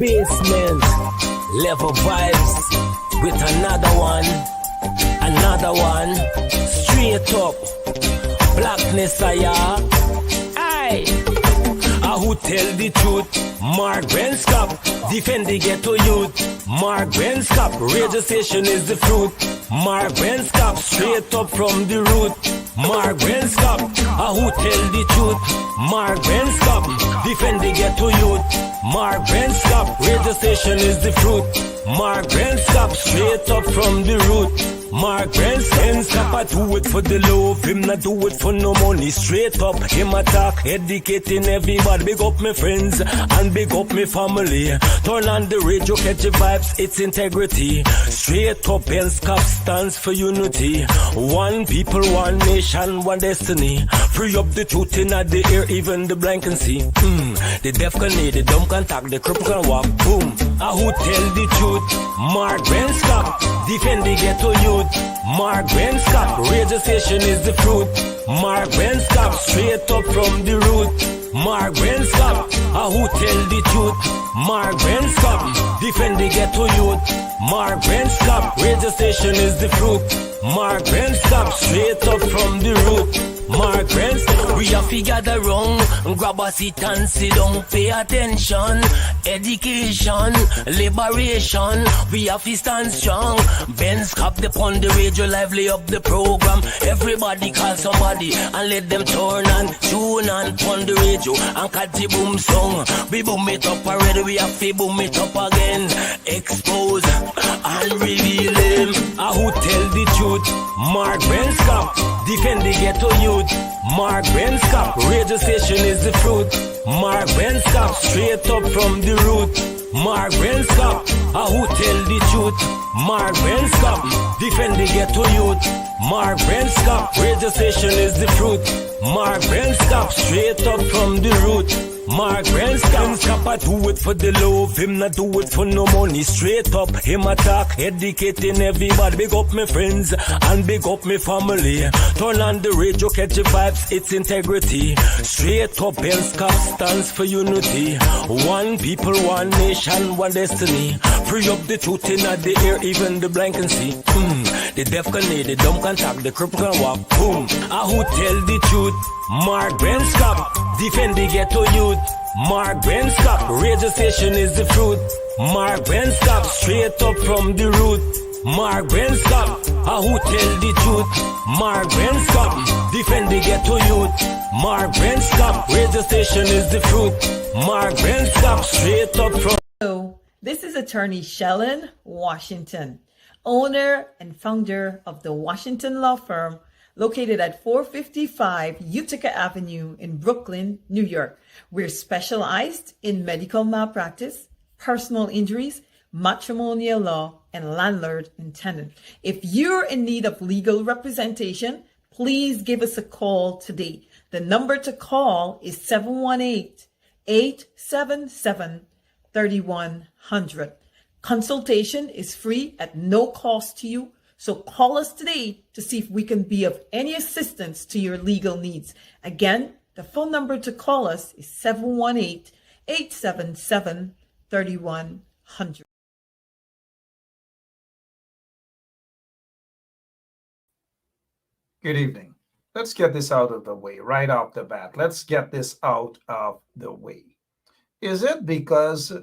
basement. Level vibes with another one. Straight up. Blackness, aye. Who tell the truth? Mark Benskop, defend the ghetto youth. Mark Benskop, radio station is the fruit. Mark Benskop, straight up from the root. Mark Benskop, who tell the truth? Mark Benskop, defend the ghetto youth. Mark Benskop, radio station is the fruit. Mark Benskop, straight up from the root. Mark Benskop, I do it for the love, him not do it for no money. Straight up, him attack, educating everybody. Big up my friends and big up my family. Turn on the radio, catch the vibes, it's integrity. Straight up, Benskop stands for unity. One people, one nation, one destiny. Free up the truth in the air, even the blind can see. The deaf can hear, the dumb can talk, the cripple can walk. Boom. Who tell the truth? Mark Benskop, defend the ghetto youth. Mark Benskop, radio station is the fruit. Mark Benskop, straight up from the root. Mark Benskop, who tell the truth? Mark Benskop, defend the ghetto youth. Mark Benskop, radio station is the fruit. Mark Benskop, straight up from the root. Mark Benskop, we have to gather wrong, grab a seat and sit down, pay attention. Education, liberation, we have to stand strong. Benskop upon the radio, lively up the program. Everybody call somebody and let them turn and tune and on the radio and catch the boom song. We boom it up already, we have to boom it up again. Expose and reveal him. Who tell the truth? Mark Benskop, defend the ghetto youth. Mark Benskop, radio station is the fruit. Mark Benskop, straight up from the root. Mark Benskop, who tell the truth? Mark Benskop, defend the ghetto youth. Mark Benskop, radio station is the fruit. Mark Benskop, straight up from the root. Mark Benskop, I do it for the love, him not do it for no money. Straight up, him attack, educating everybody. Big up my friends and big up my family. Turn on the radio, catch the vibes, it's integrity. Straight up, Benskop stands for unity. One people, one nation, one destiny. Free up the truth in the air, even the blind can see. The deaf can hear, the dumb can talk, the cripple can walk. Boom. Who tell the truth? Mark Benskop, defend the ghetto youth. Mark Benskop, radio station is the fruit. Mark Benskop, straight up from the root. Mark Benskop, who tell the truth? Mark Benskop, defend the ghetto youth. Mark Benskop, radio station is the fruit. Mark Benskop, straight up from... Hello, this is attorney Shellen Washington, owner and founder of the Washington Law Firm, located at 455 Utica Avenue in Brooklyn, New York. We're specialized in medical malpractice, personal injuries, matrimonial law, and landlord and tenant. If you're in need of legal representation, please give us a call today. The number to call is 718-877-3100. Consultation is free at no cost to you. So call us today to see if we can be of any assistance to your legal needs. Again, the phone number to call us is 718-877-3100. Good evening. Let's get this out of the way right off the bat. Let's get this out of the way. Is it because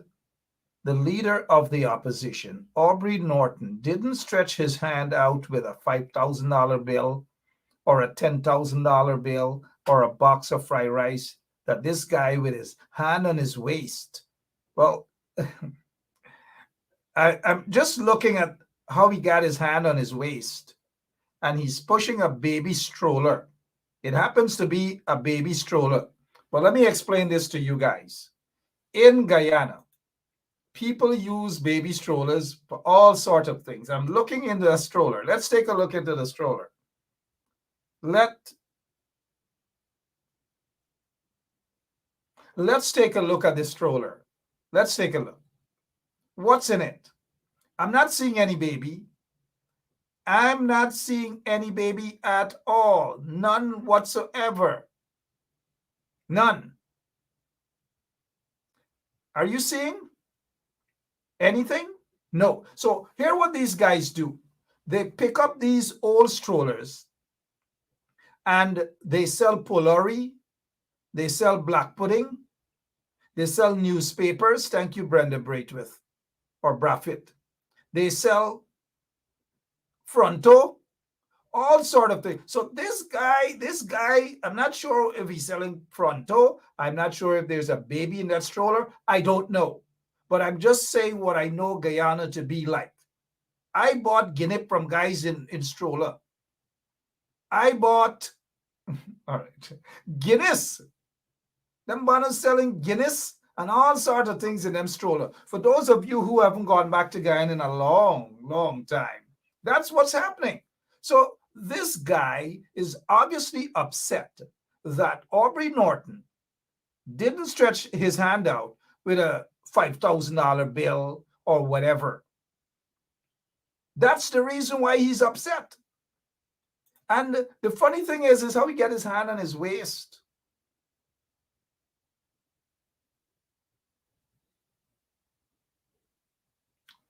the leader of the opposition, Aubrey Norton, didn't stretch his hand out with a $5,000 bill or a $10,000 bill or a box of fried rice, that this guy with his hand on his waist? Well, I'm just looking at how he got his hand on his waist, and he's pushing a baby stroller. It happens to be a baby stroller. But let me explain this to you guys. In Guyana, people use baby strollers for all sorts of things. I'm looking into a stroller. Let's take a look into the stroller. Let's take a look at this stroller. Let's take a look. What's in it? I'm not seeing any baby. I'm not seeing any baby at all. None whatsoever. None. Are you seeing? Anything? No. So here what these guys do. They pick up these old strollers and they sell Polari, they sell black pudding, they sell newspapers. Thank you, Brenda Braithwaite or Braffit. They sell Fronto, all sort of things. So this guy, I'm not sure if he's selling Fronto. I'm not sure if there's a baby in that stroller. I don't know. But I'm just saying what I know Guyana to be like. I bought Guinea from guys in stroller. I bought, all right, Guinness. Them banners selling Guinness and all sorts of things in them stroller. For those of you who haven't gone back to Guyana in a long, long time, that's what's happening. So this guy is obviously upset that Aubrey Norton didn't stretch his hand out with a $5,000 bill or whatever. That's the reason why he's upset. And the funny thing is how he get his hand on his waist.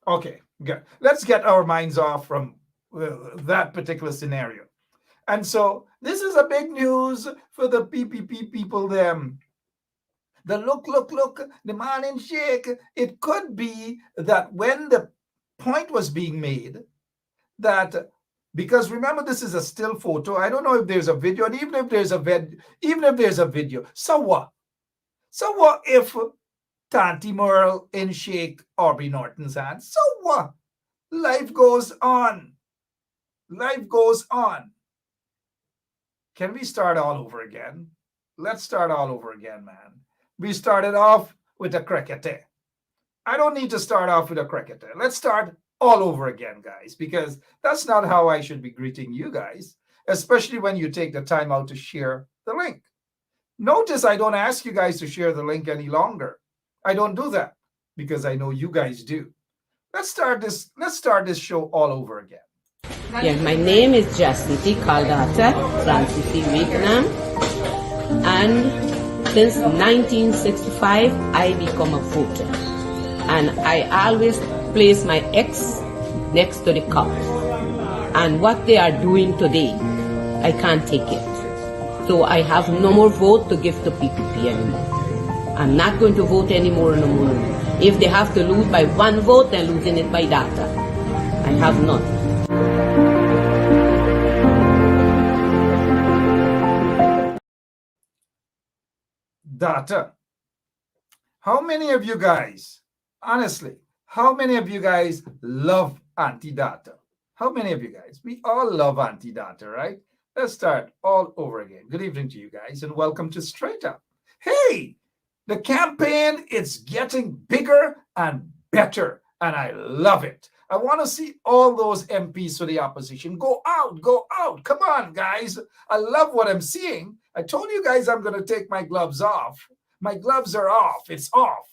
Okay, good. Let's get our minds off from that particular scenario. And so this is a big news for the PPP people them. The look, the man in shake. It could be that when the point was being made that, because remember this is a still photo. I don't know if there's a video, and even if there's a video, so what? So what if Tanti Merle in shake Aubrey Norton's hand? So what? Life goes on. Life goes on. Can we start all over again? Let's start all over again, man. We started off with a cricketer. I don't need to start off with a cricketer. Let's start all over again, guys, because that's not how I should be greeting you guys, especially when you take the time out to share the link. Notice I don't ask you guys to share the link any longer. I don't do that because I know you guys do. Let's start this show all over again. Yeah, my name is Jacinti Caldata, Francis Vietnam, and since 1965, I become a voter. And I always place my ex next to the cup. And what they are doing today, I can't take it. So I have no more vote to give to PPP anymore. I'm not going to vote anymore no more. If they have to lose by one vote, they're losing it by data. I have none. Data. How many of you guys, honestly, how many of you guys love anti-data? How many of you guys? We all love anti-data, right? Let's start all over again. Good evening to you guys and welcome to Straight Up. Hey, the campaign is getting bigger and better and I love it. I want to see all those MPs for the opposition. Go out, go out. Come on, guys. I love what I'm seeing. I told you guys I'm going to take my gloves off. My gloves are off. It's off.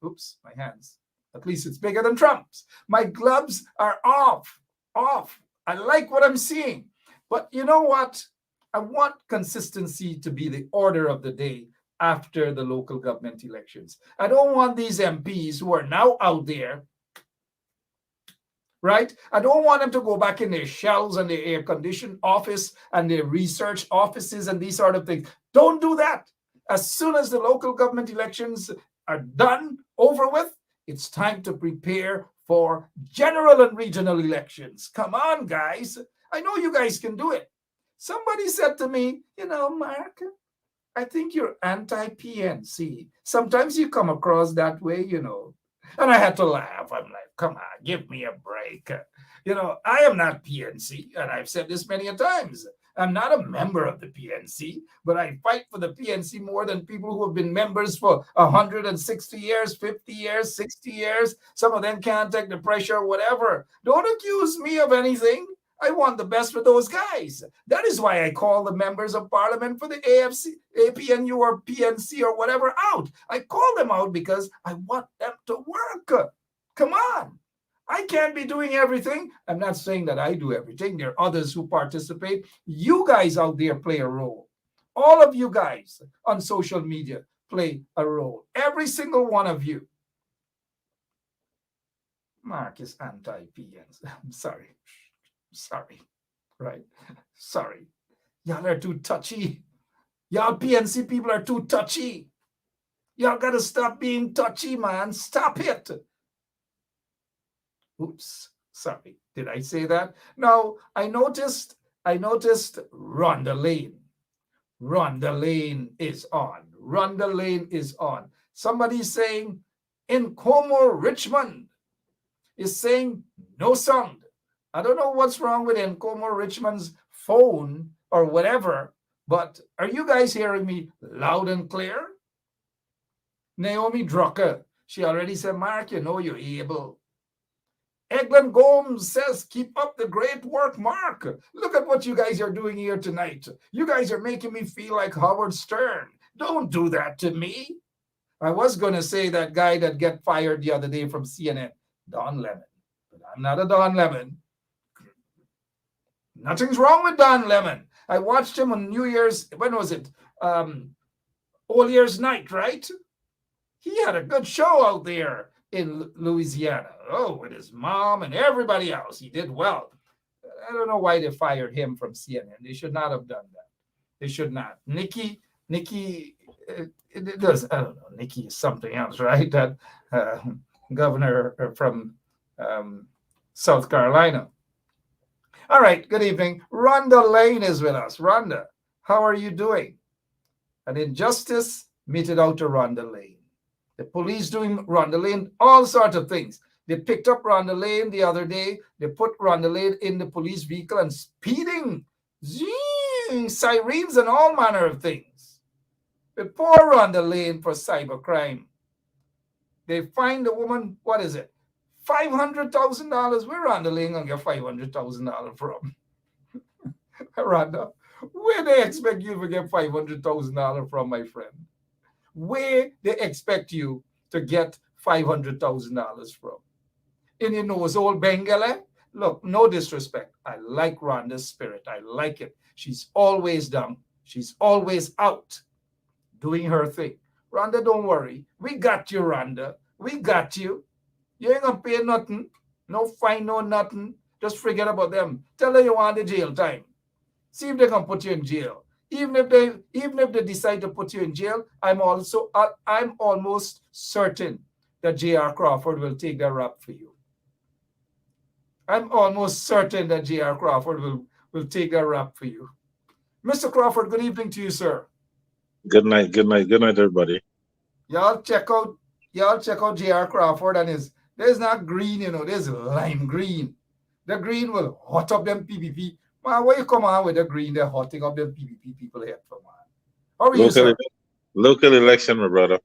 Oops, my hands. At least it's bigger than Trump's. My gloves are off. I like what I'm seeing. But you know what? I want consistency to be the order of the day after the local government elections. I don't want these MPs who are now out there, right? I don't want them to go back in their shells and their air-conditioned office and their research offices and these sort of things. Don't do that. As soon as the local government elections are done, over with, it's time to prepare for general and regional elections. Come on, guys. I know you guys can do it. Somebody said to me, Mark, I think you're anti-PNC. Sometimes you come across that way, And I had to laugh. I'm like, come on, give me a break. I am not PNC, and I've said this many a times. I'm not a member of the PNC, but I fight for the PNC more than people who have been members for 160 years, 50 years, 60 years. Some of them can't take the pressure or whatever. Don't accuse me of anything. I want the best for those guys. That is why I call the members of parliament for the AFC, APNU or PNC or whatever out. I call them out because I want them to work. Come on. I can't be doing everything. I'm not saying that I do everything. There are others who participate. You guys out there play a role. All of you guys on social media play a role. Every single one of you. Mark is anti-PNs. I'm sorry. Sorry. Right. Sorry. Y'all are too touchy. Y'all PNC people are too touchy. Y'all gotta stop being touchy, man. Stop it. Oops. Sorry. Did I say that? No, I noticed Rhonda Lane. Rhonda Lane is on. Rhonda Lane is on. Somebody saying in Como, Richmond is saying no sound. I don't know what's wrong with Encomo Richmond's phone or whatever, but are you guys hearing me loud and clear? Naomi Drucker, she already said, Mark, you know you're able. Eglin Gomes says, keep up the great work, Mark. Look at what you guys are doing here tonight. You guys are making me feel like Howard Stern. Don't do that to me. I was going to say that guy that got fired the other day from CNN, Don Lemon. But I'm not a Don Lemon. Nothing's wrong with Don Lemon. I watched him on New Year's, when was it? All Year's Night, right? He had a good show out there in Louisiana. Oh, with his mom and everybody else. He did well. I don't know why they fired him from CNN. They should not have done that. They should not. Nikki, it does. I don't know. Nikki is something else, right? That governor from South Carolina. All right. Good evening. Rhonda Lane is with us. Rhonda, how are you doing? An injustice meted out to Rhonda Lane. The police doing Rhonda Lane all sorts of things. They picked up Rhonda Lane the other day. They put Rhonda Lane in the police vehicle and speeding, sirens and all manner of things. They pour Rhonda Lane for cybercrime. They find the woman, what is it? $500,000. Where Rhonda Lane gonna get $500,000 from? Rhonda, where they expect you to get $500,000 from, my friend? Where they expect you to get $500,000 from? In your nose, old Bengala? Look, no disrespect. I like Rhonda's spirit. I like it. She's always down. She's always out doing her thing. Rhonda, don't worry. We got you, Rhonda. We got you. You ain't gonna pay nothing. No fine, no nothing. Just forget about them. Tell her you want the jail time. See if they can put you in jail. Even if they decide to put you in jail, I'm almost certain that J.R. Crawford will take that rap for you. I'm almost certain that J.R. Crawford will take that rap for you. Mr. Crawford, good evening to you, sir. Good night, everybody. Y'all check out J.R. Crawford and there's not green, there's lime green. The green will hot up them PPP. Man, why you come on with the green? They're hotting up them PPP people here for, man. How are you, sir? Local election, my brother.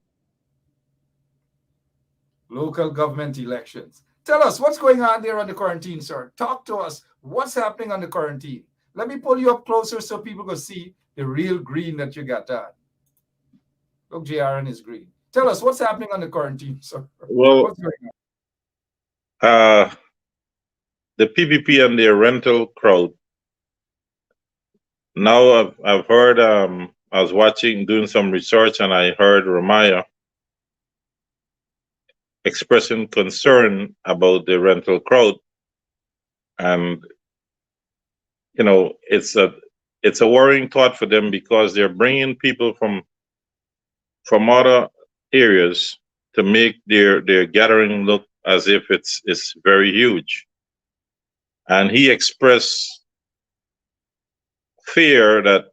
Local government elections. Tell us what's going on there on the quarantine, sir. Talk to us. What's happening on the quarantine? Let me pull you up closer so people can see the real green that you got on. Look, JR and his green. Tell us what's happening on the quarantine, sir. Well, what's going on? The PPP and their rental crowd. Now I've heard. I was doing some research, and I heard Ramaya expressing concern about the rental crowd, and it's a worrying thought for them because they're bringing people from other areas to make their gathering look as if it's very huge. And he expressed fear that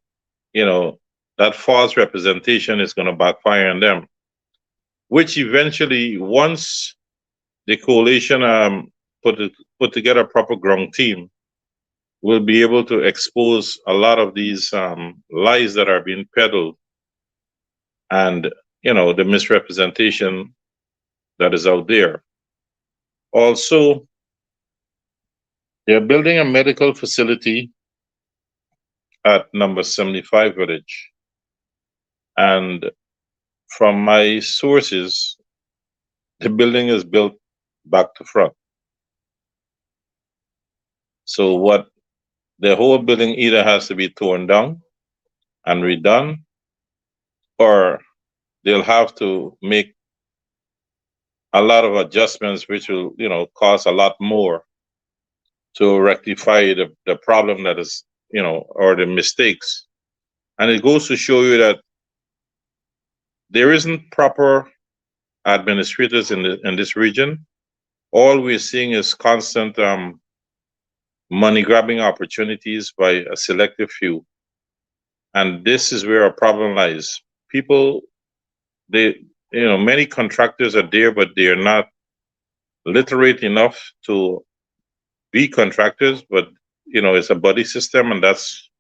that false representation is going to backfire on them, which eventually, once the coalition put together a proper ground team, will be able to expose a lot of these lies that are being peddled and the misrepresentation that is out there. Also, they're building a medical facility at number 75 Village. And from my sources, the building is built back to front. So the whole building either has to be torn down and redone, or they'll have to make a lot of adjustments, which will, cost a lot more to rectify the problem that is, or the mistakes. And it goes to show you that there isn't proper administrators in this region. All we're seeing is constant money grabbing opportunities by a selective few. And this is where our problem lies. People, many contractors are there, but they are not literate enough to be contractors. But it's a buddy system, and this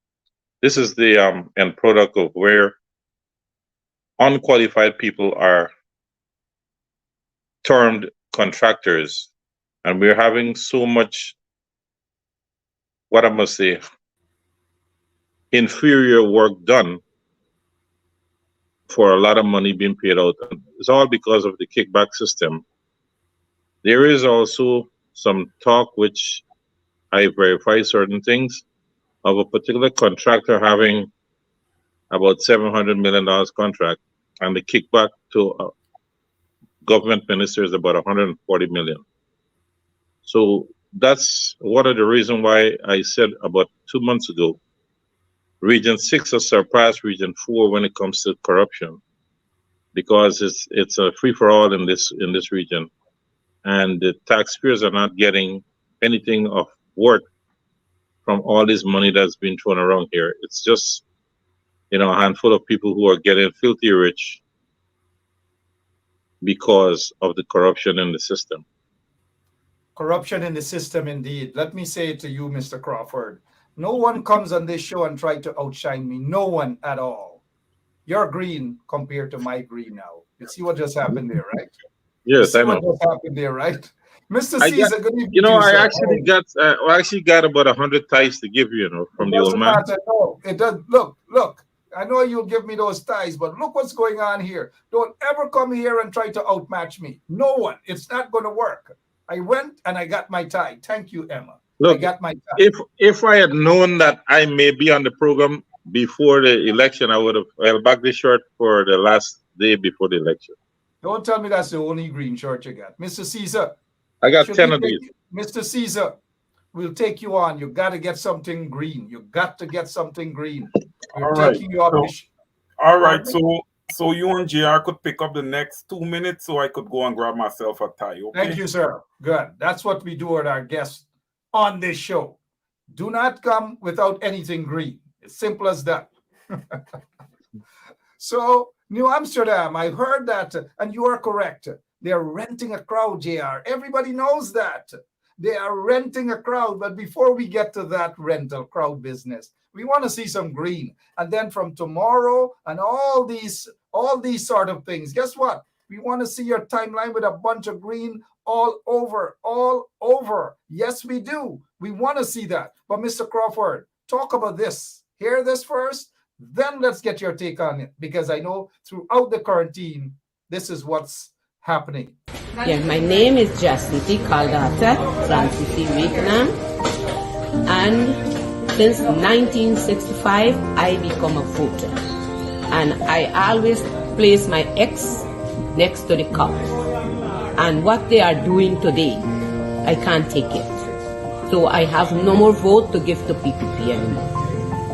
is the end product of where unqualified people are termed contractors, and we're having so much, what I must say, inferior work done for a lot of money being paid out. And it's all because of the kickback system. There is also some talk, which I verify certain things, of a particular contractor having about $700 million contract, and the kickback to government minister is about 140 million. So that's one of the reasons why I said about 2 months ago, Region 6 has surpassed Region 4 when it comes to corruption, because it's a free for all in this region, and the taxpayers are not getting anything of worth from all this money that's been thrown around here. It's just a handful of people who are getting filthy rich because of the corruption in the system. Corruption in the system, indeed. Let me say it to you, Mr. Crawford. No one comes on this show and try to outshine me. No one at all. You're green compared to my green now. You see what just happened there, right? Yes, I know. What just happened there, right? Mr. Caesar, good evening. I actually got about 100 ties to give you, from the old man. No, it does. Look. I know you'll give me those ties, but look what's going on here. Don't ever come here and try to outmatch me. No one. It's not going to work. I went and I got my tie. Thank you, Emma. Look, I got my tie. If I had known that I may be on the program before the election, I would have held back the shirt for the last day before the election. Don't tell me that's the only green shirt you got. Mr. Caesar. I got 10 of these. Mr. Caesar, we'll take you on. You got to get something green. You got to get something green. We're taking you off. All right. So you and JR could pick up the next 2 minutes so I could go and grab myself a tie. Okay? Thank you, sir. Good. That's what we do with our guests on this show. Do not come without anything green. It's simple as that. So, New Amsterdam, I heard that, and you are correct. They're renting a crowd, JR. Everybody knows that. They are renting a crowd. But before we get to that rental crowd business, we want to see some green. And then from tomorrow and all these sort of things, guess what? We want to see your timeline with a bunch of green all over. Yes, we do. We want to see that. But Mr. Crawford, talk about this. Hear this first, then let's get your take on it. Because I know throughout the quarantine, this is what's happening. Yeah, my name is Jacinty Caldata, Francis C. Vietnam, and since 1965, I become a voter, and I always place my X next to the cup. And what they are doing today, I can't take it. So I have no more vote to give to PPP anymore.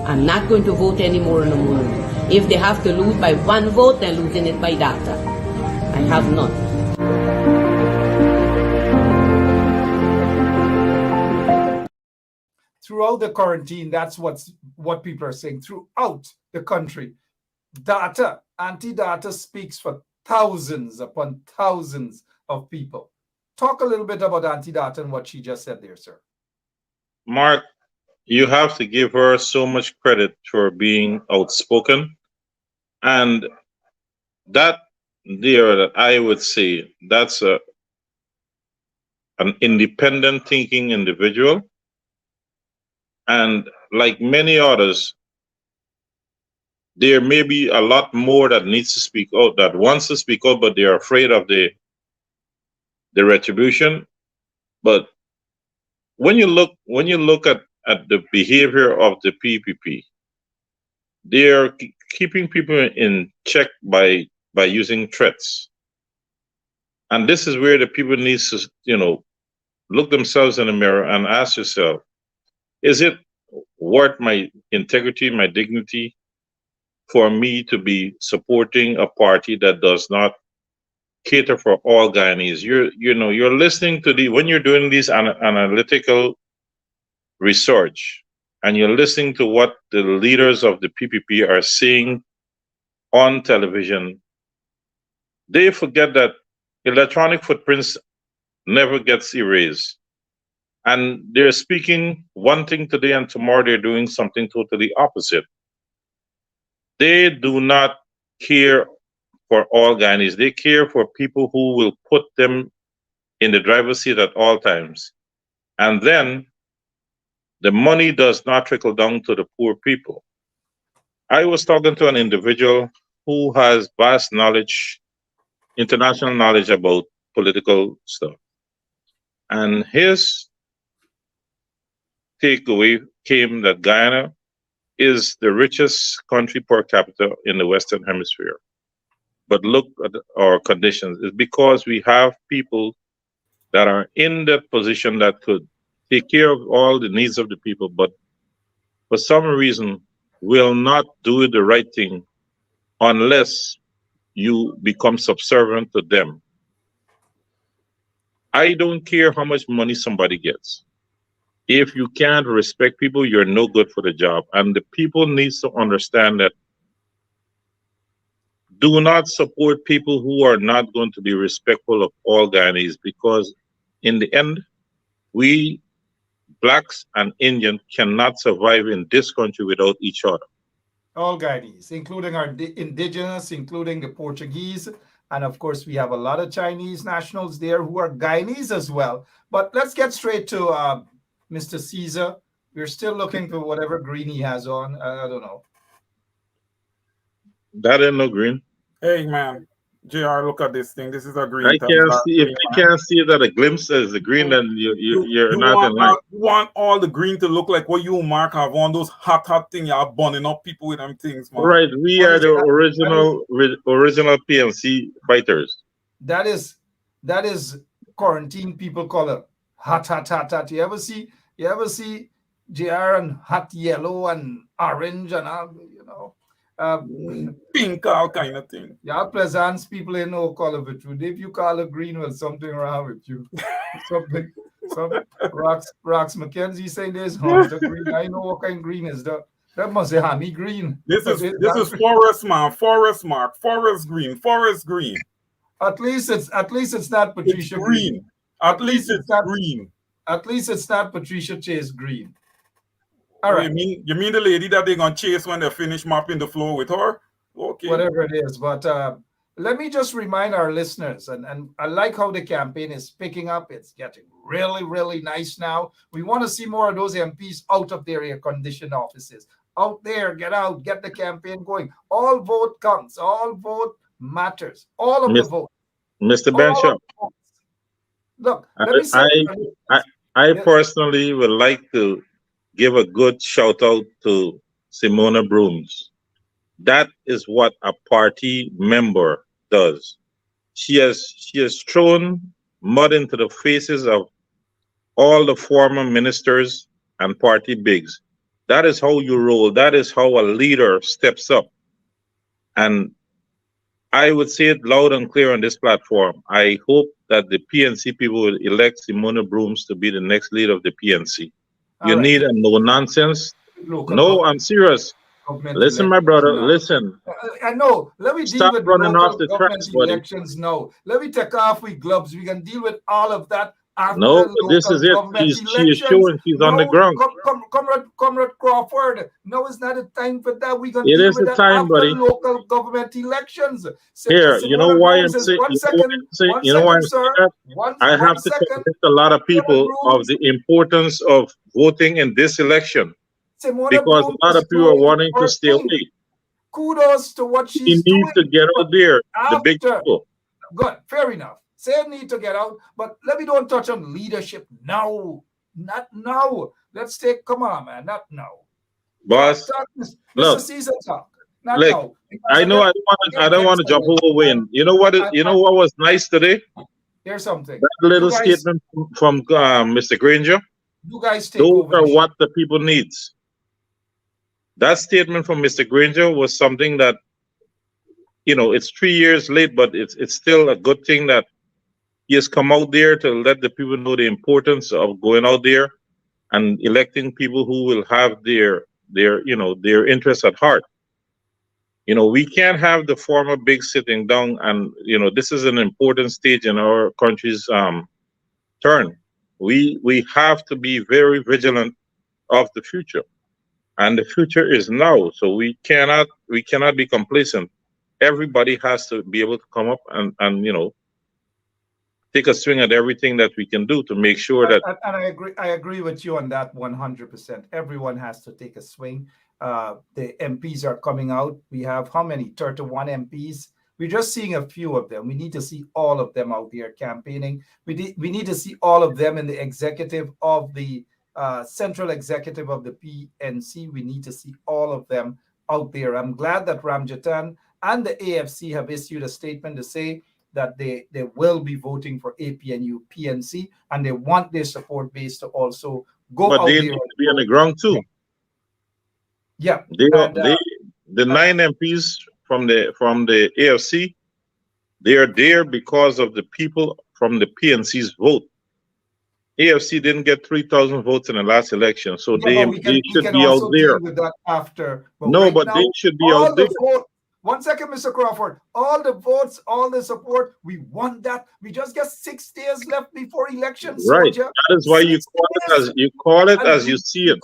I'm not going to vote anymore no more. If they have to lose by one vote, they're losing it by data. I have none. Throughout the quarantine, that's what people are saying. Throughout the country, data, anti-data speaks for thousands upon thousands of people. Talk a little bit about anti-data and what she just said there, sir. Mark, you have to give her so much credit for being outspoken. And that I would say that's an independent thinking individual. And like many others, there may be a lot more that needs to speak out, that wants to speak out, but they're afraid of the retribution. But when you look at the behavior of the PPP, they're keeping people in check by using threats. And this is where the people need to, look themselves in the mirror and ask yourself, is it worth my integrity, my dignity, for me to be supporting a party that does not cater for all Guyanese? You're listening to when you're doing these analytical research, and you're listening to what the leaders of the PPP are saying on television. They forget that electronic footprints never gets erased. And they're speaking one thing today, and tomorrow they're doing something totally opposite. They do not care for all Guyanese. They care for people who will put them in the driver's seat at all times. And then the money does not trickle down to the poor people. I was talking to an individual who has vast knowledge, international knowledge about political stuff. And his takeaway came that Guyana is the richest country per capita in the Western Hemisphere. But look at our conditions. It's because we have people that are in that position that could take care of all the needs of the people, but for some reason will not do the right thing unless you become subservient to them. I don't care how much money somebody gets. If you can't respect people, you're no good for the job. And the people need to understand that do not support people who are not going to be respectful of all Guyanese, because in the end, we Blacks and Indians cannot survive in this country without each other. All Guyanese, including our indigenous, including the Portuguese, and of course we have a lot of Chinese nationals there who are Guyanese as well. But let's get straight to Mr. Caesar. We're still looking for whatever green he has on. I don't know. That ain't no green. Hey, man. JR, look at this thing. This is a green. I can't see. If you can't see that a glimpse as the green, then you're not in line. You want all the green to look like what you, Mark, have on those hot thing. You're burning up people with them things, man. Right. We are the original PNC fighters. That is quarantine people call it hot. You ever see JR and hot yellow and orange and all, pink, all kind of thing. Yeah, Pleasance people ain't no color with you. If you call it green, well, something wrong with you. something. Rocks McKenzie saying there's the green. I know what kind of green is that. That must say honey green. This is forest, man. Forest, Mark. Forest green. At least it's not Patricia green. At least it's green. At least it's not Patricia Chase green. All right. You mean the lady that they're gonna chase when they finish mopping the floor with her? Okay. Whatever it is, but let me just remind our listeners, and I like how the campaign is picking up. It's getting really, really nice now. We want to see more of those MPs out of their air-conditioned offices. Out there, get out, get the campaign going. All vote counts. All vote matters. All of the vote. Mr. Benshaw, look, let me say, I personally would like to give a good shout out to Simona Brooms. That is what a party member does. She has thrown mud into the faces of all the former ministers and party bigs. That is how you roll. That is how a leader steps up. And I would say it loud and clear on this platform. I hope that the PNC people will elect Simona Brooms to be the next leader of the PNC. You need a no-nonsense. No, I'm serious. Listen, my brother, listen. I know. Let me stop deal with running off the tracks, buddy. Elections now. Let me take off with gloves. We can deal with all of that after no, this is it. She is showing she's on the ground. Comrade Crawford. No, it's not a time for that. We can it deal is with the that time, after buddy. local government elections. Here, you know why I'm saying. You know why I'm saying that? I have to convince a lot of people of the importance of voting in this election. Because a lot of people are wanting to stay away. Kudos to what she's doing. You need to get out there, the big people. Good, fair enough. Say need to get out, but let me don't touch on leadership now. Not now. Let's take, come on, man, not now. Boss, look, Mr. Caesar talk. Not look, now. I know I don't want to jump over Wayne. You know what? You know what was nice today? Here's something. That little statement from Mr. Granger, You guys take those over are the show. what the people needs. That statement from Mr. Granger was something that, it's 3 years late, but it's still a good thing that he has come out there to let the people know the importance of going out there and electing people who will have their interests at heart. We can't have the former big sitting down, and this is an important stage in our country's turn. We have to be very vigilant of the future, and the future is now. So we cannot be complacent. Everybody has to be able to come up and take a swing at everything that we can do to make sure that And I agree with you on that 100%. Everyone has to take a swing. The MPs are coming out. We have how many? 31 MPs. We're just seeing a few of them. We need to see all of them out there campaigning. We need to see all of them in the executive of the central executive of the PNC. We need to see all of them out there. I'm glad that Ramjatan and the AFC have issued a statement to say that they will be voting for APNU PNC, and they want their support base to also go but out they there. need to be on the ground too. Yeah, They and the 9 MPs from the AFC, they are there because of the people from the PNC's vote. AFC didn't get 3,000 votes in the last election, so yeah, they but we should can be out also there. deal with that after. But No, right but they now, should be out all there. the vote. 1 second, Mr. Crawford. All the votes, all the support. We want that. We just got 6 days left before election, Right. soldier. That is why you 6 call it days. as you call it And as you see it.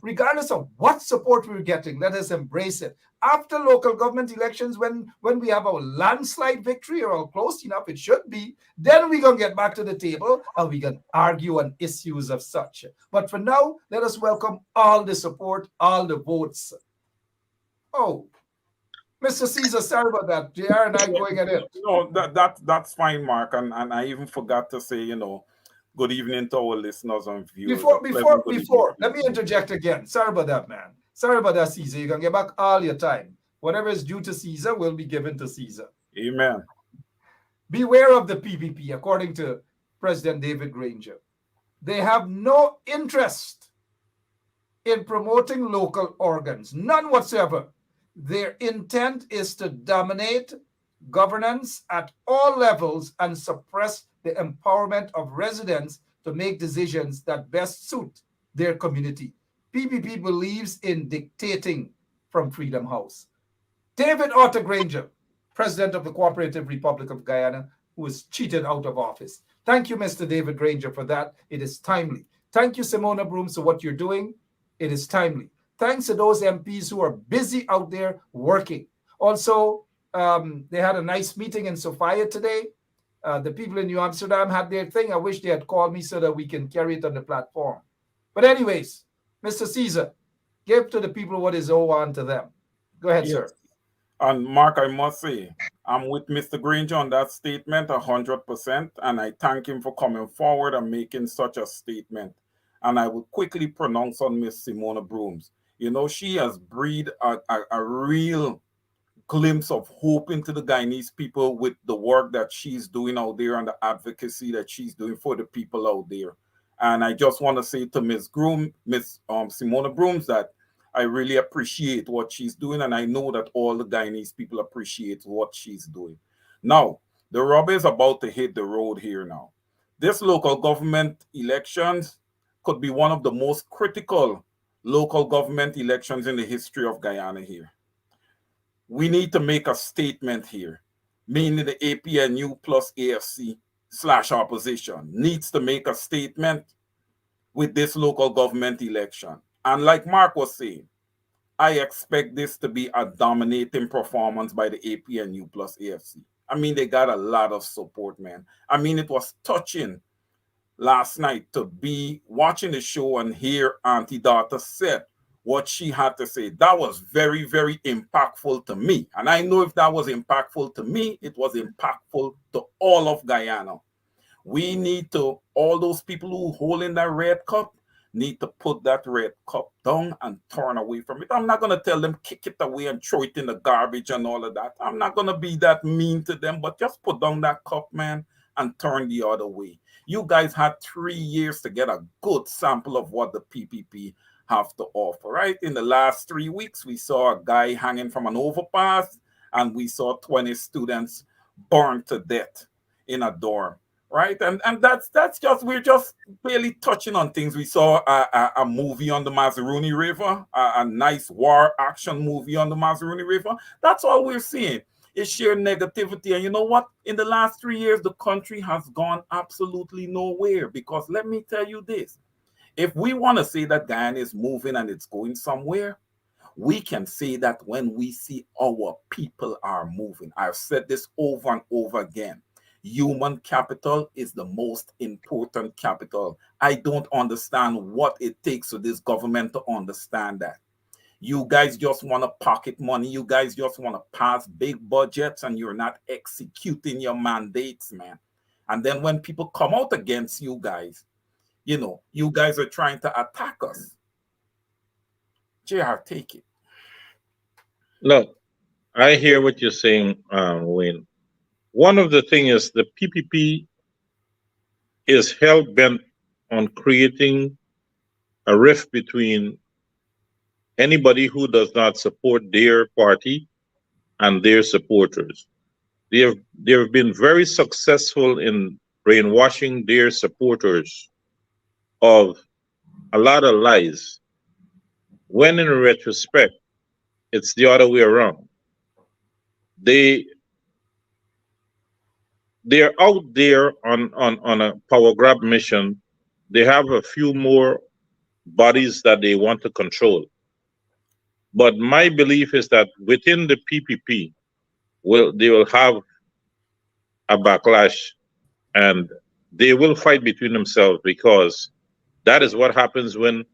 regardless of what support we're getting, let us embrace it. After local government elections, when we have a landslide victory or close enough, it should be, then we're gonna get back to the table and we can argue on issues of such. But for now, let us welcome all the support, all the votes. Oh, Mr. Caesar, sorry about that. JR and I going at it. No, that's fine, Mark. And I even forgot to say, good evening to our listeners and viewers. Before, let me interject again. Sorry about that, man. Sorry about that, Caesar. You can get back all your time. Whatever is due to Caesar will be given to Caesar. Amen. Beware of the PPP, according to President David Granger. They have no interest in promoting local organs, none whatsoever. Their intent is to dominate governance at all levels and suppress the empowerment of residents to make decisions that best suit their community. PPP believes in dictating from Freedom House. David Otto Granger, President of the Cooperative Republic of Guyana, who was cheated out of office. Thank you, Mr. David Granger, for that. It is timely. Thank you, Simona Brooms, for what you're doing. It is timely. Thanks to those MPs who are busy out there working. Also, they had a nice meeting in Sofia today. The people in New Amsterdam had their thing. I wish they had called me so that we can carry it on the platform. But anyways, Mr. Caesar, give to the people what is owed on to them. Go ahead, sir. And Mark, I must say, I'm with Mr. Granger on that statement 100%, and I thank him for coming forward and making such a statement. And I will quickly pronounce on Miss Simona Brooms. She has breathed a real glimpse of hope into the Guyanese people with the work that she's doing out there and the advocacy that she's doing for the people out there. And I just want to say to Miss Simona Brooms that I really appreciate what she's doing, and I know that all the Guyanese people appreciate what she's doing. Now, the rubber is about to hit the road here now. This local government elections could be one of the most critical local government elections in the history of Guyana here. We need to make a statement here, meaning the APNU plus AFC / opposition needs to make a statement with this local government election. And like Mark was saying, I expect this to be a dominating performance by the APNU plus AFC. I mean, they got a lot of support, man. I mean, it was touching last night to be watching the show and hear Auntie Daughter said what she had to say. That was very, very impactful to me. And I know if that was impactful to me, it was impactful to all of Guyana. We need to, all those people who hold in that red cup, need to put that red cup down and turn away from it. I'm not going to tell them kick it away and throw it in the garbage and all of that. I'm not going to be that mean to them, but just put down that cup, man, and turn the other way. You guys had 3 years to get a good sample of what the PPP have to offer, right? In the last 3 weeks, we saw a guy hanging from an overpass, and we saw 20 students burned to death in a dorm, right? And that's just, we're just barely touching on things. We saw a movie on the Mazaruni River, a nice war action movie on the Mazaruni River. That's all we're seeing is sheer negativity. And you know what? In the last 3 years, the country has gone absolutely nowhere. Because let me tell you this, if we want to say that Guyana is moving and it's going somewhere, we can say that when we see our people are moving. I've said this over and over again. Human capital is the most important capital. I don't understand what it takes for this government to understand that. You guys just want to pocket money. You guys just want to pass big budgets, and you're not executing your mandates, man. And then when people come out against you guys, you guys are trying to attack us. JR, take it. Look, I hear what you're saying, Wayne. One of the things is the PPP is hell bent on creating a rift between anybody who does not support their party and their supporters. They have been very successful in brainwashing their supporters of a lot of lies, when in retrospect, it's the other way around. They're out there on a power grab mission. They have a few more bodies that they want to control. But my belief is that within the PPP, they will have a backlash, and they will fight between themselves, because that is what happens when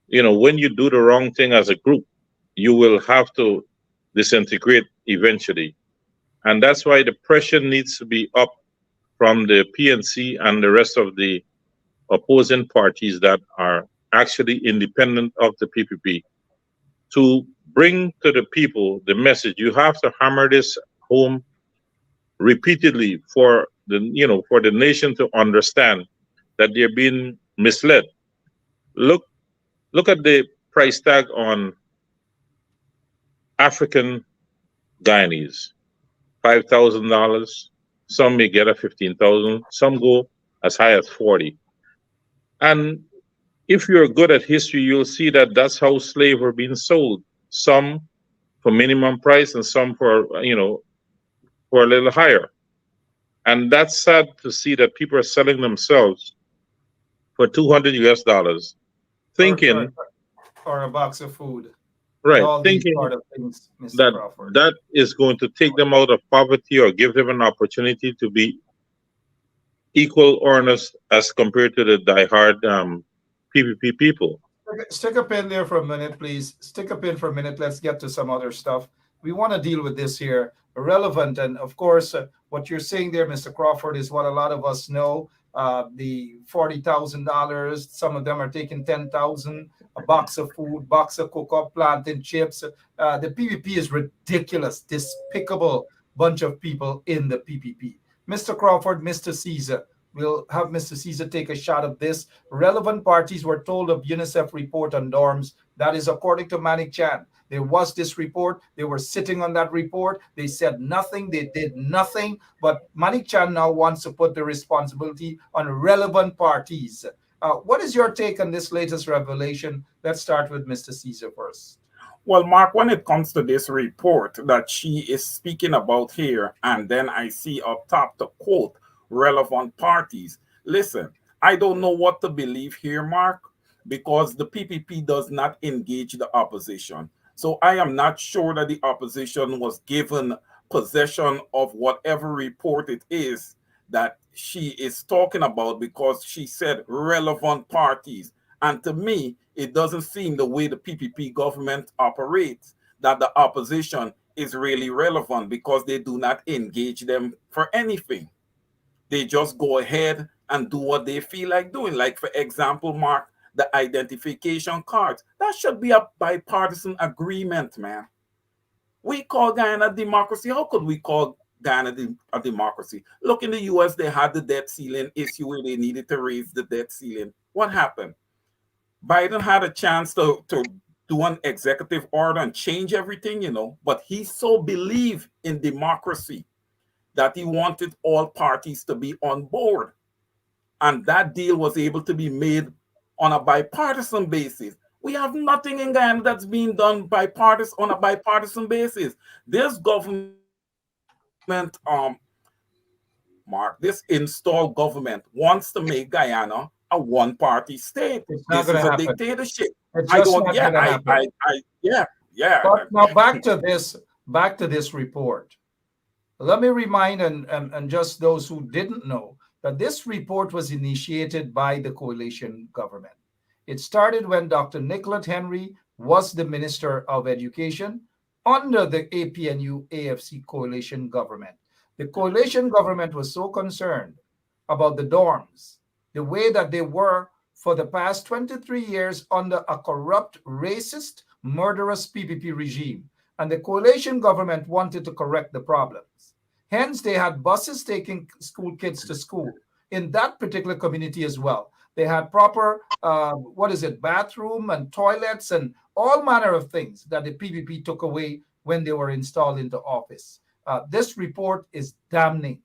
you do the wrong thing as a group. You will have to disintegrate eventually. And that's why the pressure needs to be up from the PNC and the rest of the opposing parties that are actually independent of the PPP, to bring to the people the message. You have to hammer this home repeatedly for the nation to understand that they're being misled. Look at the price tag on African Guyanese. $5,000. Some may get a 15,000. Some go as high as 40. And if you're good at history, you'll see that that's how slaves were being sold. Some for minimum price, and some for a little higher. And that's sad to see that people are selling themselves for $200 thinking, or a box of food. right, All these thinking sort of things, Mr. that Crawford. that is going to take them out of poverty or give them an opportunity to be equal earners as compared to the diehard PPP people. Stick a pin there for a minute, please. Stick a pin for a minute. Let's get to some other stuff. We want to deal with this here. Relevant. And of course, what you're saying there, Mr. Crawford, is what a lot of us know. The $40,000. Some of them are taking 10,000. A box of food, box of cocoa, plantain chips. The PPP is ridiculous, despicable bunch of people in the PPP. Mr. Crawford, Mr. Caesar. We'll have Mr. Caesar take a shot of this. Relevant parties were told of UNICEF report on dorms. That is according to Manik Chan. There was this report. They were sitting on that report. They said nothing. They did nothing. But Manik Chan now wants to put the responsibility on relevant parties. What is your take on this latest revelation? Let's start with Mr. Caesar first. Well, Mark, when it comes to this report that she is speaking about here, and then I see up top the quote, relevant parties. Listen, I don't know what to believe here, Mark, because the PPP does not engage the opposition. So I am not sure that the opposition was given possession of whatever report it is that she is talking about, because she said relevant parties. And to me, it doesn't seem the way the PPP government operates that the opposition is really relevant, because they do not engage them for anything. They just go ahead and do what they feel like doing. Like, for example, Mark, the identification cards. That should be a bipartisan agreement, man. We call Guyana democracy. How could we call Guyana a democracy. Look, in the US, they had the debt ceiling issue where they needed to raise the debt ceiling. What happened? Biden had a chance to do an executive order and change everything, but he so believed in democracy that he wanted all parties to be on board. And that deal was able to be made on a bipartisan basis. We have nothing in Guyana that's being done on a bipartisan basis. This government, Mark, this installed government wants to make Guyana a one-party state. It's not This going is to a happen. dictatorship. It's I just don't. not Yeah, going to happen. yeah. But now back to this report. Let me remind and just those who didn't know that this report was initiated by the coalition government. It started when Dr. Nicolette Henry was the Minister of Education under the APNU AFC coalition government. The coalition government was so concerned about the dorms, the way that they were for the past 23 years under a corrupt, racist, murderous PPP regime. And the coalition government wanted to correct the problems. Hence, they had buses taking school kids to school in that particular community as well. They had proper, bathroom and toilets and all manner of things that the PPP took away when they were installed into office. This report is damning.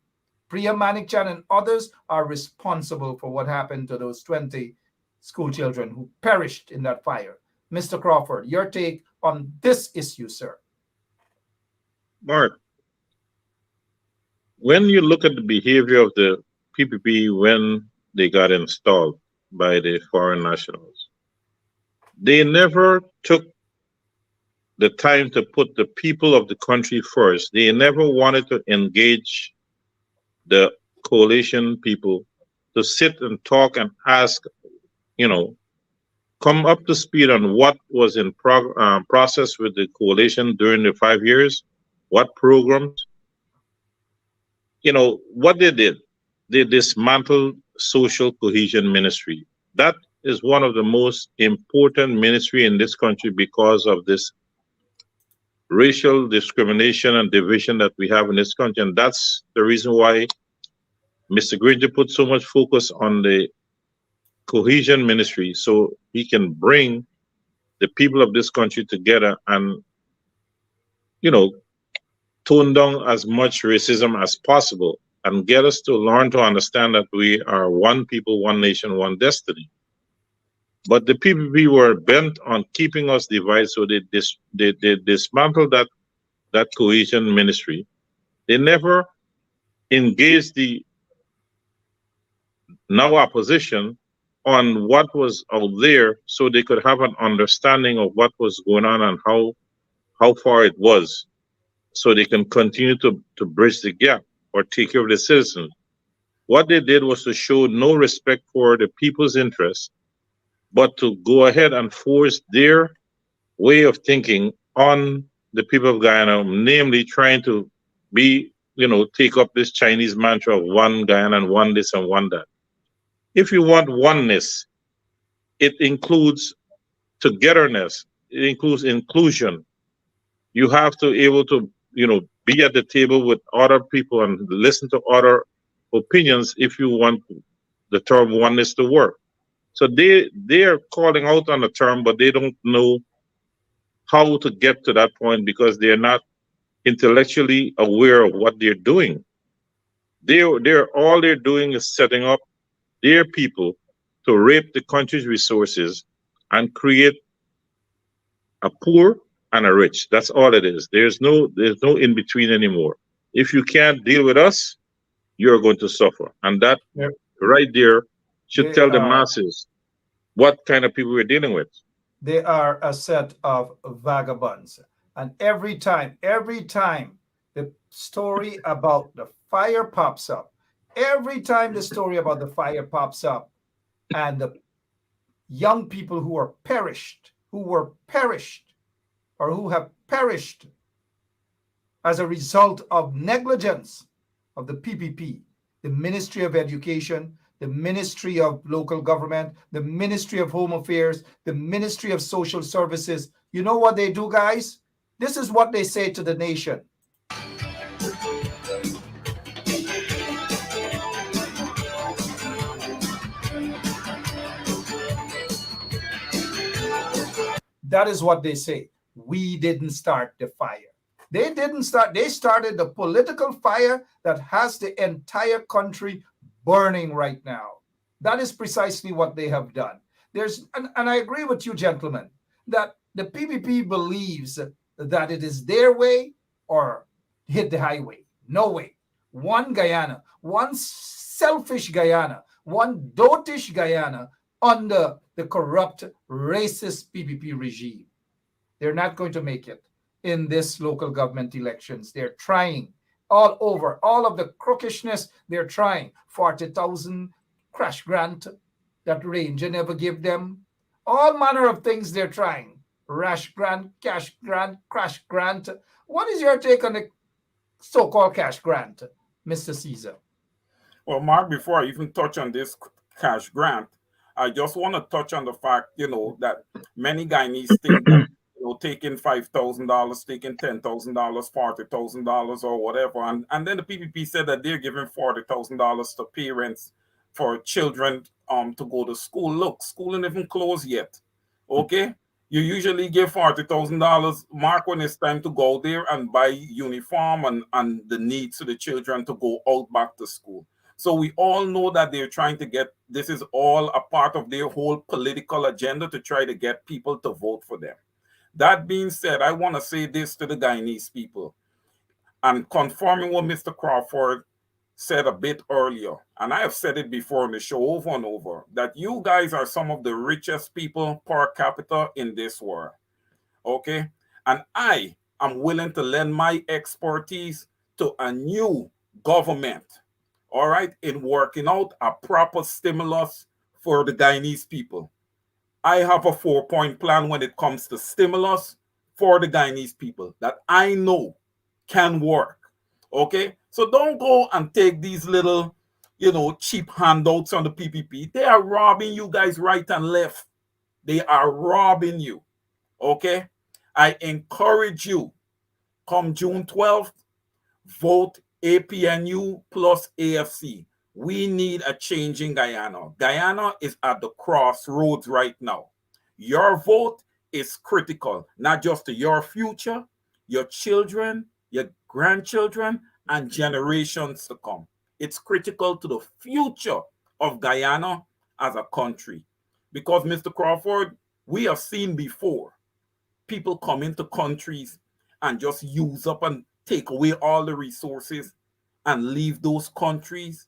Priya Manikchan and others are responsible for what happened to those 20 school children who perished in that fire. Mr. Crawford, your take on this issue, sir. Mark, when you look at the behavior of the PPP when they got installed by the foreign nationals, they never took the time to put the people of the country first. They never wanted to engage the coalition people to sit and talk and ask, come up to speed on what was in process with the coalition during the 5 years, what programs. What they did, they dismantled social cohesion ministry. That is one of the most important ministry in this country because of this racial discrimination and division that we have in this country. And that's the reason why Mr. Granger put so much focus on the cohesion ministry, so he can bring the people of this country together and, tone down as much racism as possible and get us to learn to understand that we are one people, one nation, one destiny. But the PPP were bent on keeping us divided, so they dismantled that cohesion ministry. They never engaged the now opposition on what was out there so they could have an understanding of what was going on and how far it was, so they can continue to bridge the gap or take care of the citizens. What they did was to show no respect for the people's interests, but to go ahead and force their way of thinking on the people of Guyana, namely trying to take up this Chinese mantra of one Guyana and one this and one that. If you want oneness, it includes togetherness, it includes inclusion. You have to be able to be at the table with other people and listen to other opinions if you want the term oneness to work. So they are calling out on the term, but they don't know how to get to that point because they're not intellectually aware of what they're doing. All they're doing is setting up their people to rape the country's resources and create a poor and a rich. That's all it is. There's no in between anymore. If you can't deal with us, you're going to suffer. And that right there should tell the masses what kind of people we're dealing with. They are a set of vagabonds. And every time the story about the fire pops up, and the young people who have perished as a result of negligence of the PPP, the Ministry of Education, the Ministry of Local Government, the Ministry of Home Affairs, the Ministry of Social Services. You know what they do, guys? This is what they say to the nation. That is what they say. We didn't start the fire. They didn't start, they started the political fire that has the entire country burning right now. That is precisely what they have done. And I agree with you, gentlemen, that the PPP believes that it is their way or hit the highway. No way. One Guyana, one selfish Guyana, one dotish Guyana under the corrupt, racist PPP regime. They're not going to make it in this local government elections. They're trying all over, all of the crookishness, they're trying. 40,000 crash grant that Ranger never give them. All manner of things they're trying. Rash grant, cash grant, crash grant. What is your take on the so-called cash grant, Mr. Caesar? Well, Mark, before I even touch on this cash grant, I just want to touch on the fact, that many Guyanese think that, taking $5,000, taking $10,000, $40,000 or whatever. And then the PPP said that they're giving $40,000 to parents for children to go to school. Look, school ain't even closed yet. Okay? You usually give $40,000, Mark, when it's time to go there and buy uniform and the needs of the children to go out back to school. So we all know that they're trying to get, this is all a part of their whole political agenda to try to get people to vote for them. That being said, I want to say this to the Guyanese people, and confirming what Mr. Crawford said a bit earlier, and I have said it before on the show over and over, that you guys are some of the richest people per capita in this world, okay? And I am willing to lend my expertise to a new government, all right, in working out a proper stimulus for the Guyanese people. I have a 4-point plan when it comes to stimulus for the Guyanese people that I know can work. Okay? So don't go and take these little, cheap handouts on the PPP. They are robbing you guys right and left. They are robbing you. Okay? I encourage you, come June 12th, vote APNU plus AFC. We need a change in Guyana. Guyana is at the crossroads right now. Your vote is critical, not just to your future, your children, your grandchildren, and generations to come. It's critical to the future of Guyana as a country. Because, Mr. Crawford, we have seen before people come into countries and just use up and take away all the resources and leave those countries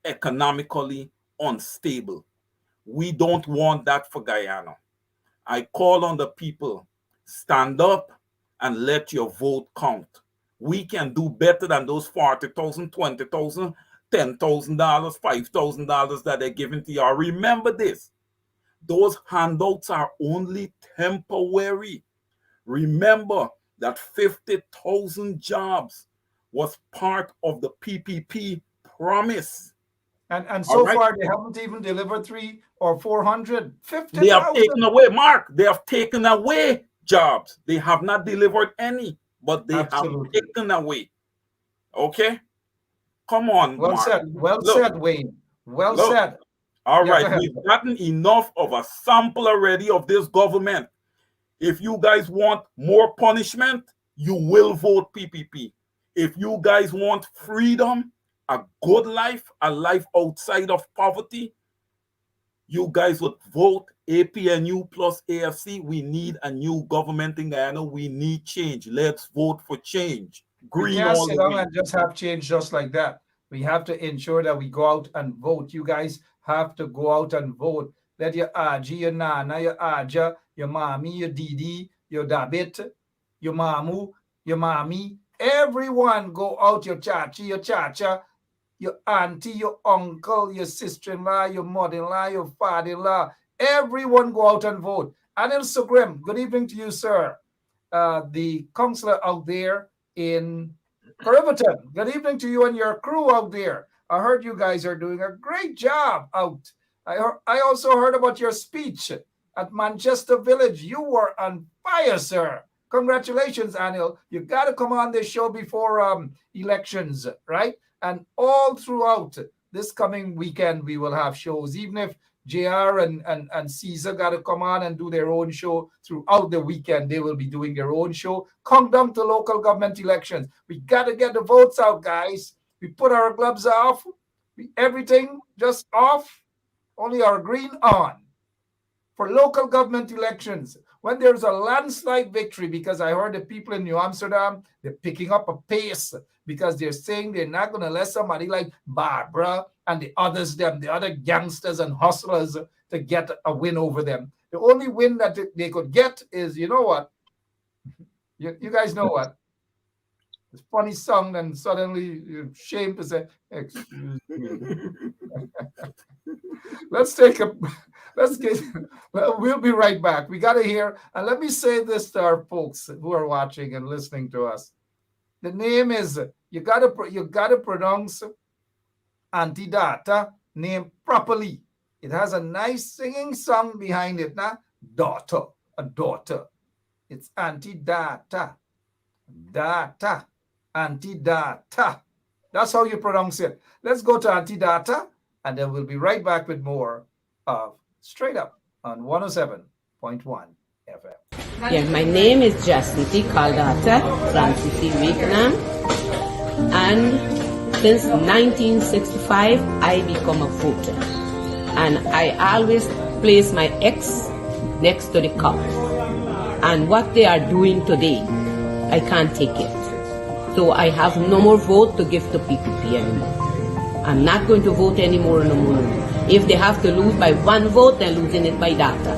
economically unstable. We don't want that for Guyana. I call on the people, stand up and let your vote count. We can do better than those $40,000, $20,000, $10,000, $5,000 that they're giving to y'all. Remember this, those handouts are only temporary. Remember that 50,000 jobs was part of the PPP promise. And so far, they haven't even delivered 300 or 400. 50,000. They have taken away, Mark, they have taken away jobs. They have not delivered any, but they have taken away. Okay? Come on, well Mark. Said. Well said, Wayne. Well said. All right, we've gotten enough of a sample already of this government. If you guys want more punishment, you will vote PPP. If you guys want freedom, a good life, a life outside of poverty, you guys would vote APNU plus AFC. We need a new government in Guyana. We need change. Let's vote for change. Green, we can't sit down and just have change just like that. We have to ensure that we go out and vote. You guys have to go out and vote. Let your Aji, your Nana, your Aja, your Mommy, your Didi, your Dabit, your Mamu, your Mommy, everyone go out, your Chachi, your Chacha, your auntie, your uncle, your sister-in-law, your mother-in-law, your father-in-law, everyone go out and vote. Anil Sugrim, good evening to you, sir. The counselor out there in Riverton, good evening to you and your crew out there. I heard you guys are doing a great job out. I also heard about your speech at Manchester Village. You were on fire, sir. Congratulations, Anil. You got to come on this show before elections, right? And all throughout this coming weekend, we will have shows. Even if JR and Caesar got to come on and do their own show throughout the weekend. They will be doing their own show. Come down to local government elections. We got to get the votes out, guys. We put our gloves off. Everything just off. Only our green on. For local government elections, when there's a landslide victory, because I heard the people in New Amsterdam, they're picking up a pace because they're saying they're not going to let somebody like Barbara and the others, the other gangsters and hustlers to get a win over them. The only win that they could get is, you know what? You guys know what? It's funny song, and suddenly you're ashamed to say, excuse me. Let's we'll be right back. We got to hear, and let me say this to our folks who are watching and listening to us. The name is, you gotta pronounce Auntie Data name properly. It has a nice singing song behind it, now. Daughter, a daughter. It's Auntie Data. Data. Auntie Data. That's how you pronounce it. Let's go to Auntie Data, and then we'll be right back with more of Straight Up on 107.1 FM. Yeah, my name is Jacinty Caldata, Francis C. Vietnam, and since 1965, I become a voter. And I always place my X next to the cup. And what they are doing today, I can't take it. So I have no more vote to give to PPP anymore. I'm not going to vote anymore no more. If they have to lose by one vote, they're losing it by data.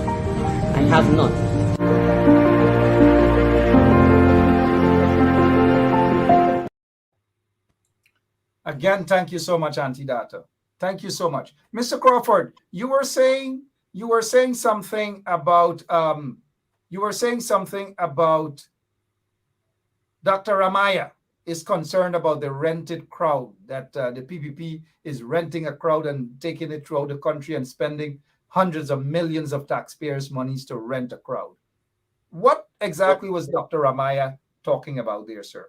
I have none. Again, thank you so much, Auntie Data. Thank you so much. Mr. Crawford, you were saying something about Dr. Ramaya is concerned about the rented crowd, that the PPP is renting a crowd and taking it throughout the country and spending hundreds of millions of taxpayers' monies to rent a crowd. What exactly was Dr. Ramaya talking about there, sir?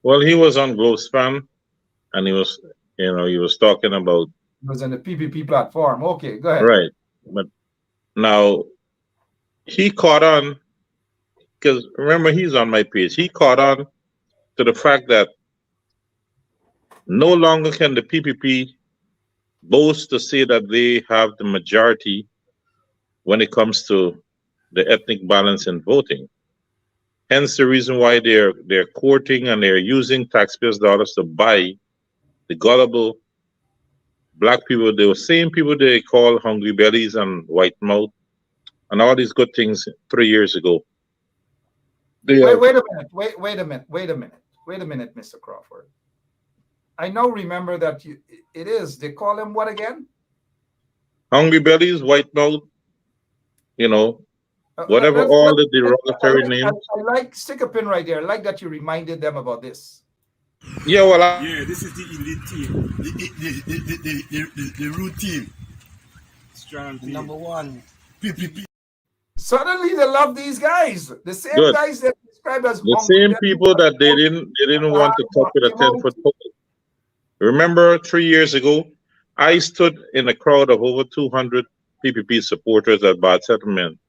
Well, he was on Glowspan, and he was talking about. It was on the PPP platform. Okay, go ahead. Right, but now he caught on, because remember, he's on my page. He caught on to the fact that no longer can the PPP boast to say that they have the majority when it comes to the ethnic balance in voting. Hence the reason why they're courting and they're using taxpayers' dollars to buy the gullible black people, the same people they call hungry bellies and white mouth and all these good things 3 years ago. Wait a minute, Mr. Crawford. I now remember that they call him what again? Hungry bellies, white mouth, whatever all the derogatory names. Stick a pin right there. I like that you reminded them about this. Yeah, well, this is the elite team, the root team, strong team. Number one, PPP. Suddenly they love these guys. The same guys that described as the same people that they didn't want to talk with a 10-foot pole. Remember 3 years ago, I stood in a crowd of over 200 PPP supporters at Bad Settlement,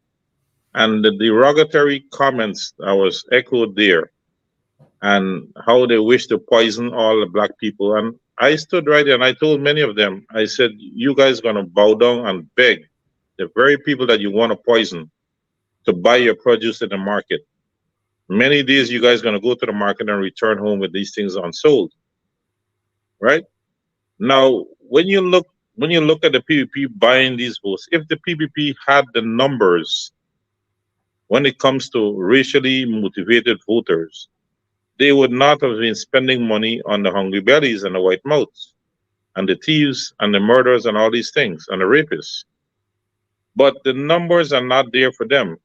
and the derogatory comments that was echoed there, and how they wish to poison all the black people. And I stood right there and I told many of them, I said, you guys gonna bow down and beg the very people that you want to poison to buy your produce in the market. Many days you guys gonna go to the market and return home with these things unsold. Right? Now, when you look at the PPP buying these votes, if the PPP had the numbers when it comes to racially motivated voters, they would not have been spending money on the hungry bellies and the white mouths and the thieves and the murderers and all these things and the rapists. But the numbers are not there for them.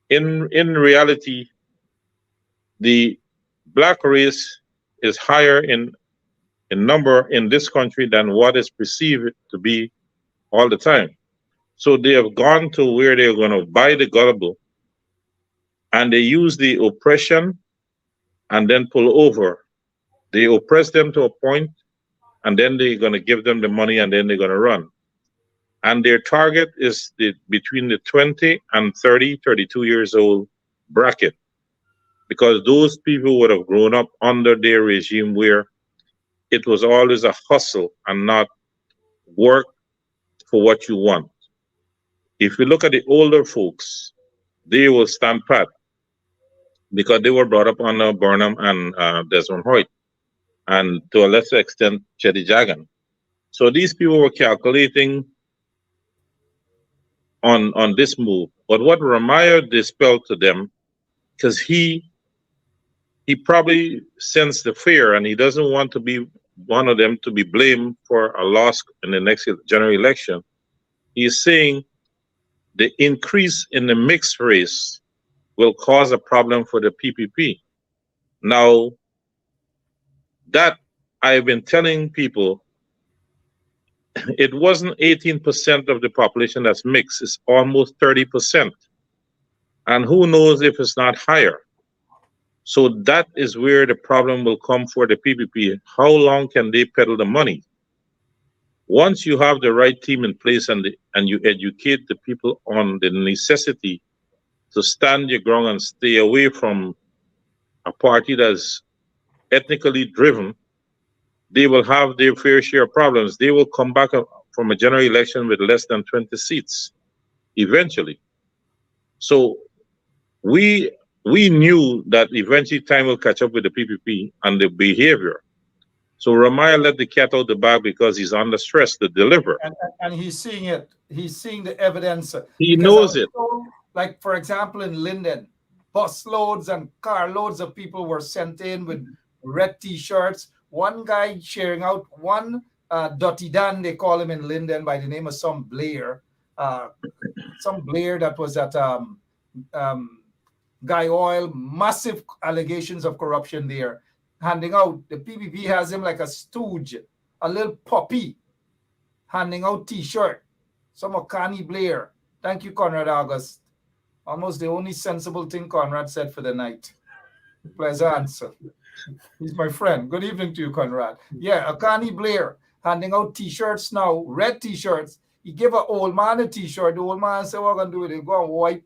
In reality, the black race is higher in number in this country than what is perceived to be all the time. So they have gone to where they're going to buy the gullible, and they use the oppression and then pull over. They oppress them to a point, and then they're going to give them the money, and then they're going to run. And their target is between the 20 and 30, 32 years old bracket, because those people would have grown up under their regime where it was always a hustle and not work for what you want. If you look at the older folks, they will stand pat because they were brought up under Burnham and Desmond Hoyt, and to a lesser extent, Chetty Jagan. So these people were calculating on this move. But what Ramaya dispelled to them, because he probably sensed the fear and he doesn't want to be one of them to be blamed for a loss in the next general election. He's saying the increase in the mixed race will cause a problem for the PPP. Now, that I've been telling people, it wasn't 18% of the population that's mixed, it's almost 30%. And who knows if it's not higher. So that is where the problem will come for the PPP. How long can they peddle the money? Once you have the right team in place and you educate the people on the necessity to stand your ground and stay away from a party that's ethnically driven, they will have their fair share of problems. They will come back from a general election with less than 20 seats eventually. So we knew that eventually time will catch up with the PPP and the behavior. So Ramaya let the cat out the bag because he's under stress to deliver. And he's seeing it. He's seeing the evidence. He knows it. Like, for example, in Linden, busloads and carloads of people were sent in with red T-shirts. One guy sharing out one Dotty Dan, they call him in Linden, by the name of some Blair that was at Guy Oil. Massive allegations of corruption there. Handing out, the PPP has him like a stooge, a little puppy, handing out T-shirt. Some of Connie Blair. Thank you, Conrad August. Almost the only sensible thing Conrad said for the night. Pleasant answer. He's my friend. Good evening to you, Conrad. Yeah, a Connie Blair handing out T-shirts now, red T-shirts. He gave an old man a T-shirt. The old man said, what are we going to do with it? Go and wipe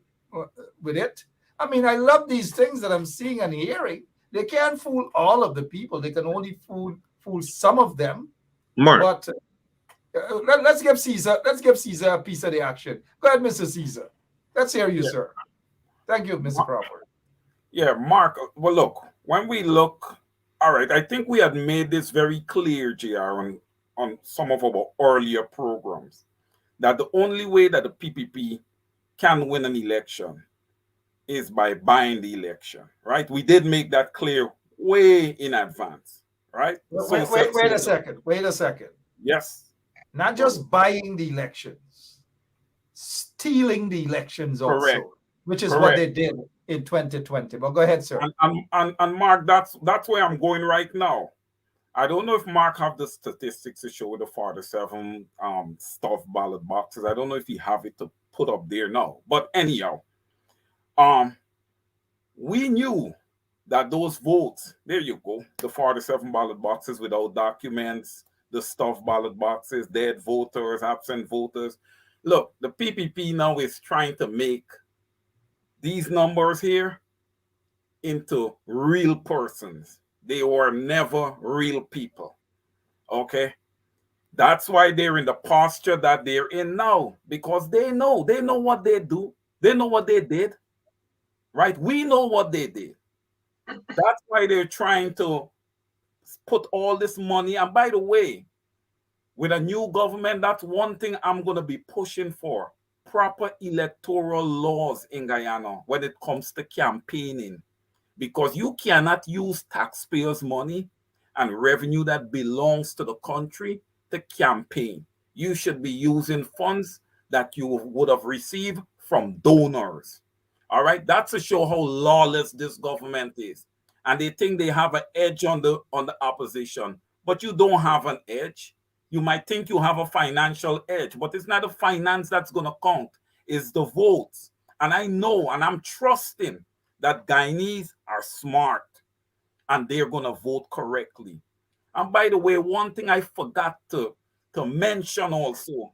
with it. I mean, I love these things that I'm seeing and hearing. They can't fool all of the people. They can only fool some of them. Mark. But let's give Caesar a piece of the action. Go ahead, Mr. Caesar. Let's hear you, sir. Thank you, Mr. Crawford. Yeah, Mark. Well, look, when we look, all right, I think we had made this very clear, JR, on some of our earlier programs, that the only way that the PPP can win an election is by buying the election, right? We did make that clear way in advance, right? Wait a second. Yes. Not just buying the elections, stealing the elections also, Correct. Which is what they did in 2020. But go ahead, sir. And Mark, that's where I'm going right now. I don't know if Mark have the statistics to show the 47 stuffed ballot boxes. I don't know if he have it to put up there now. But anyhow, we knew that those votes, there you go, the 47 ballot boxes without documents, the stuffed ballot boxes, dead voters, absent voters. Look, the PPP now is trying to make these numbers here into real persons. They were never real people. Okay? That's why they're in the posture that they're in now, because they know what they do. They know what they did. Right? We know what they did. That's why they're trying to put all this money. And by the way, with a new government, that's one thing I'm going to be pushing for. Proper electoral laws in Guyana when it comes to campaigning. Because you cannot use taxpayers' money and revenue that belongs to the country to campaign. You should be using funds that you would have received from donors. All right, that's to show how lawless this government is. And they think they have an edge on the opposition, but you don't have an edge. You might think you have a financial edge, but it's not the finance that's going to count. It's the votes. And I know, and I'm trusting that Guyanese are smart and they're going to vote correctly. And by the way, one thing I forgot to mention also,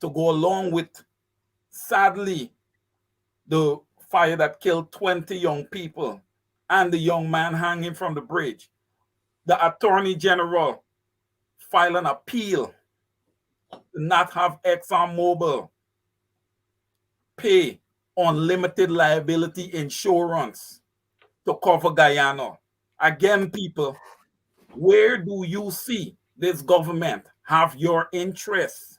to go along with, sadly, the fire that killed 20 young people and the young man hanging from the bridge. The Attorney General filed an appeal to not have ExxonMobil pay unlimited liability insurance to cover Guyana. Again, people, where do you see this government have your interests?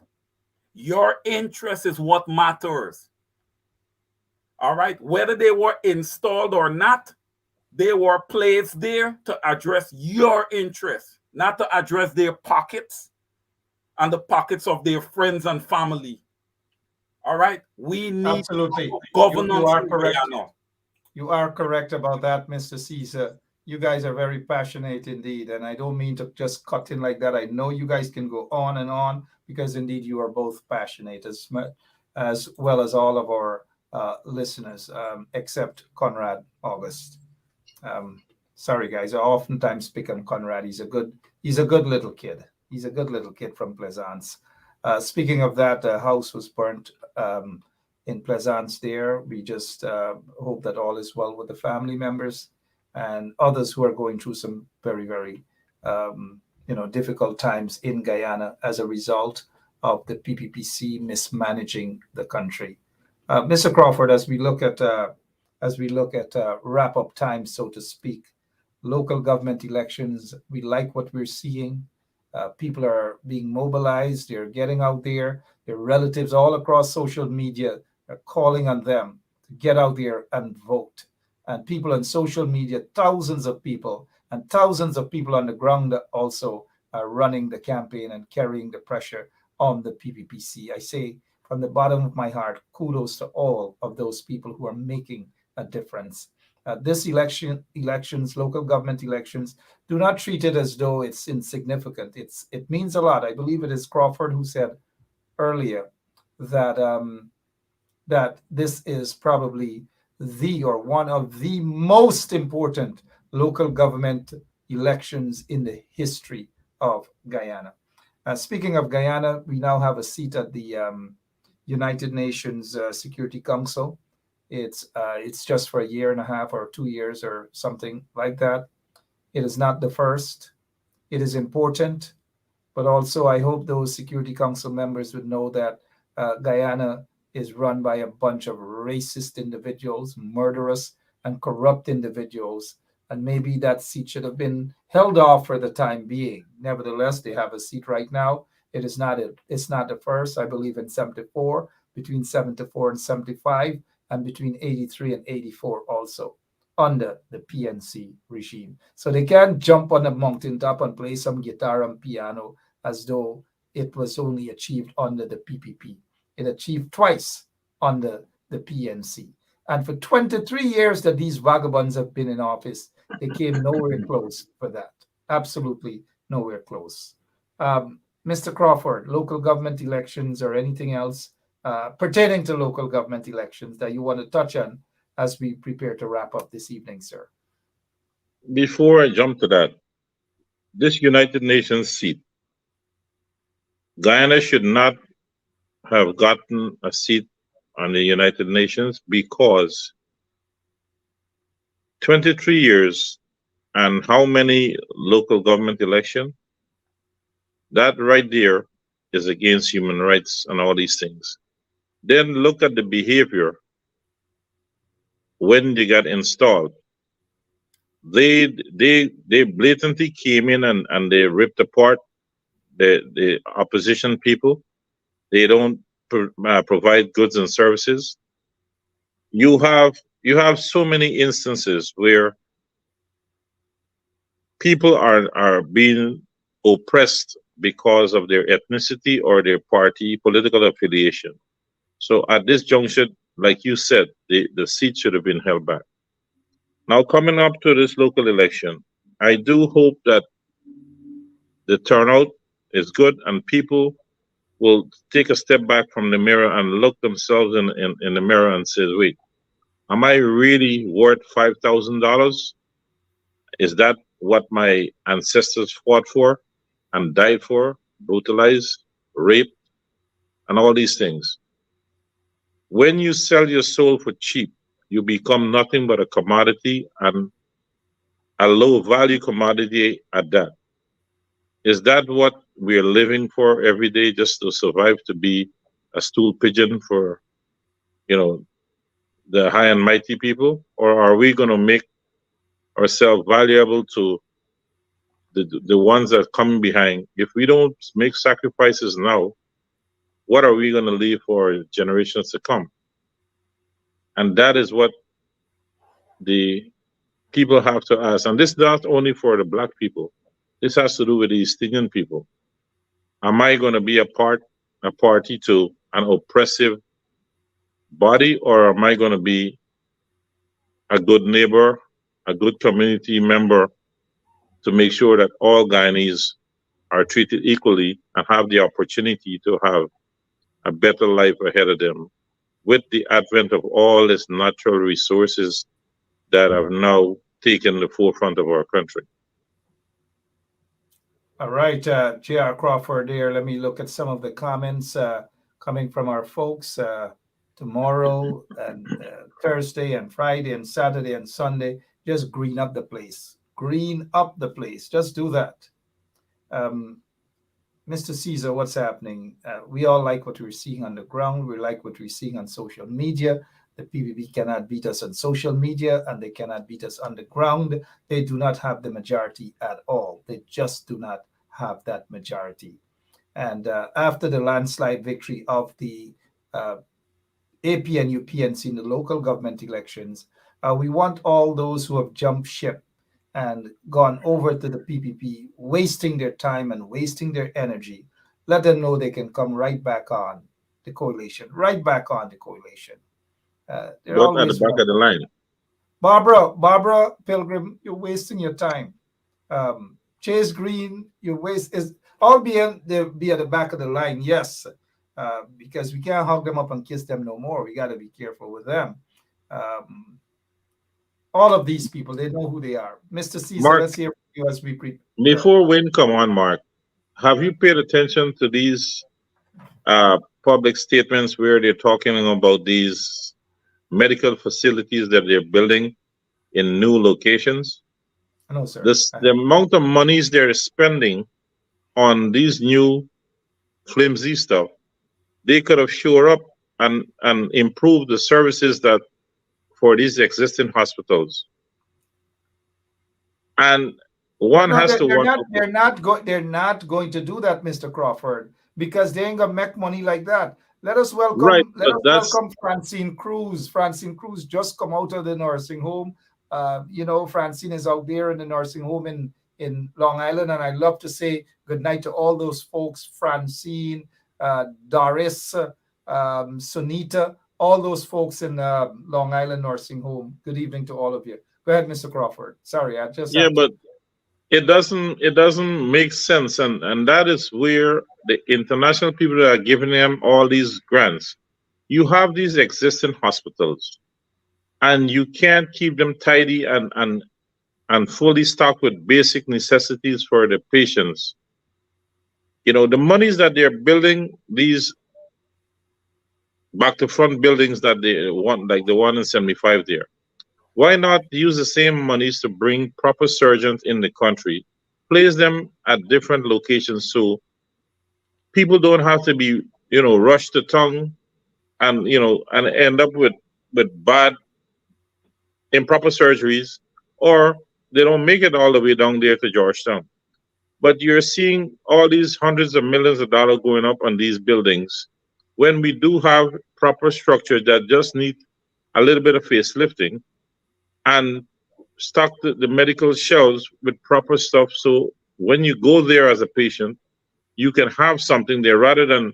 Your interest is what matters. All right, whether they were installed or not, they were placed there to address your interests, not to address their pockets and the pockets of their friends and family. All right, we need Absolutely. You governance are in correct. Guyana. You are correct about that, Mr. Caesar. You guys are very passionate indeed, and I don't mean to just cut in like that. I know you guys can go on and on because indeed you are both passionate as well as all of our listeners, except Conrad August. Sorry, guys. I oftentimes pick on Conrad. He's a good little kid. He's a good little kid from Plaisance. Speaking of that, the house was burnt in Plaisance there. We just hope that all is well with the family members and others who are going through some very, very, difficult times in Guyana as a result of the PPPC mismanaging the country. Mr. Crawford, as we look at wrap up time, so to speak, local government elections, we like what we're seeing. People are being mobilized. They're getting out there. Their relatives all across social media are calling on them to get out there and vote. And people on social media, thousands of people on the ground also are running the campaign and carrying the pressure on the PPPC. I say from the bottom of my heart, kudos to all of those people who are making a difference. This elections, local government elections, do not treat it as though it's insignificant. It means a lot. I believe it is Crawford who said earlier that that this is probably one of the most important local government elections in the history of Guyana. Speaking of Guyana, we now have a seat at the United Nations Security Council. It's just for a year and a half or 2 years or something like that. It is not the first. It is important, but also I hope those Security Council members would know that Guyana is run by a bunch of racist individuals, murderous and corrupt individuals, and maybe that seat should have been held off for the time being. Nevertheless, they have a seat right now. It's not the first. I believe in 74, between 74 and 75. And between 83 and 84 also under the PNC regime. So they can't jump on a mountaintop and play some guitar and piano as though it was only achieved under the PPP. It achieved twice under the PNC. And for 23 years that these vagabonds have been in office, they came nowhere close for that. Absolutely nowhere close. Mr. Crawford, local government elections or anything else pertaining to local government elections that you want to touch on as we prepare to wrap up this evening, sir? Before I jump to that, this United Nations seat, Guyana should not have gotten a seat on the United Nations because 23 years and how many local government elections, that right there is against human rights and all these things. Then look at the behavior when they got installed. They blatantly came in and they ripped apart the opposition people. They don't provide goods and services. You have so many instances where people are being oppressed because of their ethnicity or their party political affiliation. So at this juncture, like you said, the seat should have been held back. Now coming up to this local election, I do hope that the turnout is good and people will take a step back from the mirror and look themselves in the mirror and say, wait, am I really worth $5,000? Is that what my ancestors fought for and died for, brutalized, raped, and all these things. When you sell your soul for cheap, you become nothing but a commodity, and a low value commodity at that. Is that what we're living for every day, just to survive, to be a stool pigeon for, you know, the high and mighty people? Or are we going to make ourselves valuable to the ones that are coming behind? If we don't make sacrifices now, what are we going to leave for generations to come? And that is what the people have to ask. And this is not only for the black people. This has to do with the East Indian people. Am I going to be a party to an oppressive body, or am I going to be a good neighbor, a good community member, to make sure that all Guyanese are treated equally and have the opportunity to have a better life ahead of them with the advent of all these natural resources that have now taken the forefront of our country? All right, J.R. Crawford there. Let me look at some of the comments coming from our folks tomorrow and Thursday and Friday and Saturday and Sunday. Just green up the place. Green up the place. Just do that. Mr. Caesar, what's happening? We all like what we're seeing on the ground. We like what we're seeing on social media. The PBB cannot beat us on social media, and they cannot beat us on the ground. They do not have the majority at all. They just do not have that majority. And after the landslide victory of the AP and UPNC in the local government elections, we want all those who have jumped ship and gone over to the PPP, wasting their time and wasting their energy, let them know they can come right back on the coalition, right back on the coalition. But at the back of the line. Barbara Pilgrim, you're wasting your time. Chase Green, you waste is all be at the back of the line, yes, because we can't hug them up and kiss them no more. We got to be careful with them. All of these people, they know who they are. Mr. Caesar, Mark, let's hear from you as we prepare. Before Wayne come on, Mark, have you paid attention to these public statements where they're talking about these medical facilities that they're building in new locations? No, sir. The amount of monies they're spending on these new flimsy stuff, they could have shored up and improved the services that for these existing hospitals. And one has to wonder. They're not going to do that, Mr. Crawford, because they ain't gonna make money like that. Let us welcome Francine Cruz. Francine Cruz just come out of the nursing home. Francine is out there in the nursing home in Long Island, and I love to say good night to all those folks, Francine, Doris, Sunita, all those folks in Long Island nursing home. Good evening to all of you. Go ahead, Mr. Crawford. Sorry, I just but it doesn't make sense, and that is where the international people that are giving them all these grants. You have these existing hospitals, and you can't keep them tidy and fully stocked with basic necessities for the patients. The monies that they're building these back to front buildings that they want, like the one in 75 there. Why not use the same monies to bring proper surgeons in the country, place them at different locations so people don't have to be, rushed to tongue and, and end up with bad, improper surgeries, or they don't make it all the way down there to Georgetown. But you're seeing all these hundreds of millions of dollars going up on these buildings when we do have proper structure that just need a little bit of facelifting and stock the medical shelves with proper stuff. So when you go there as a patient, you can have something there rather than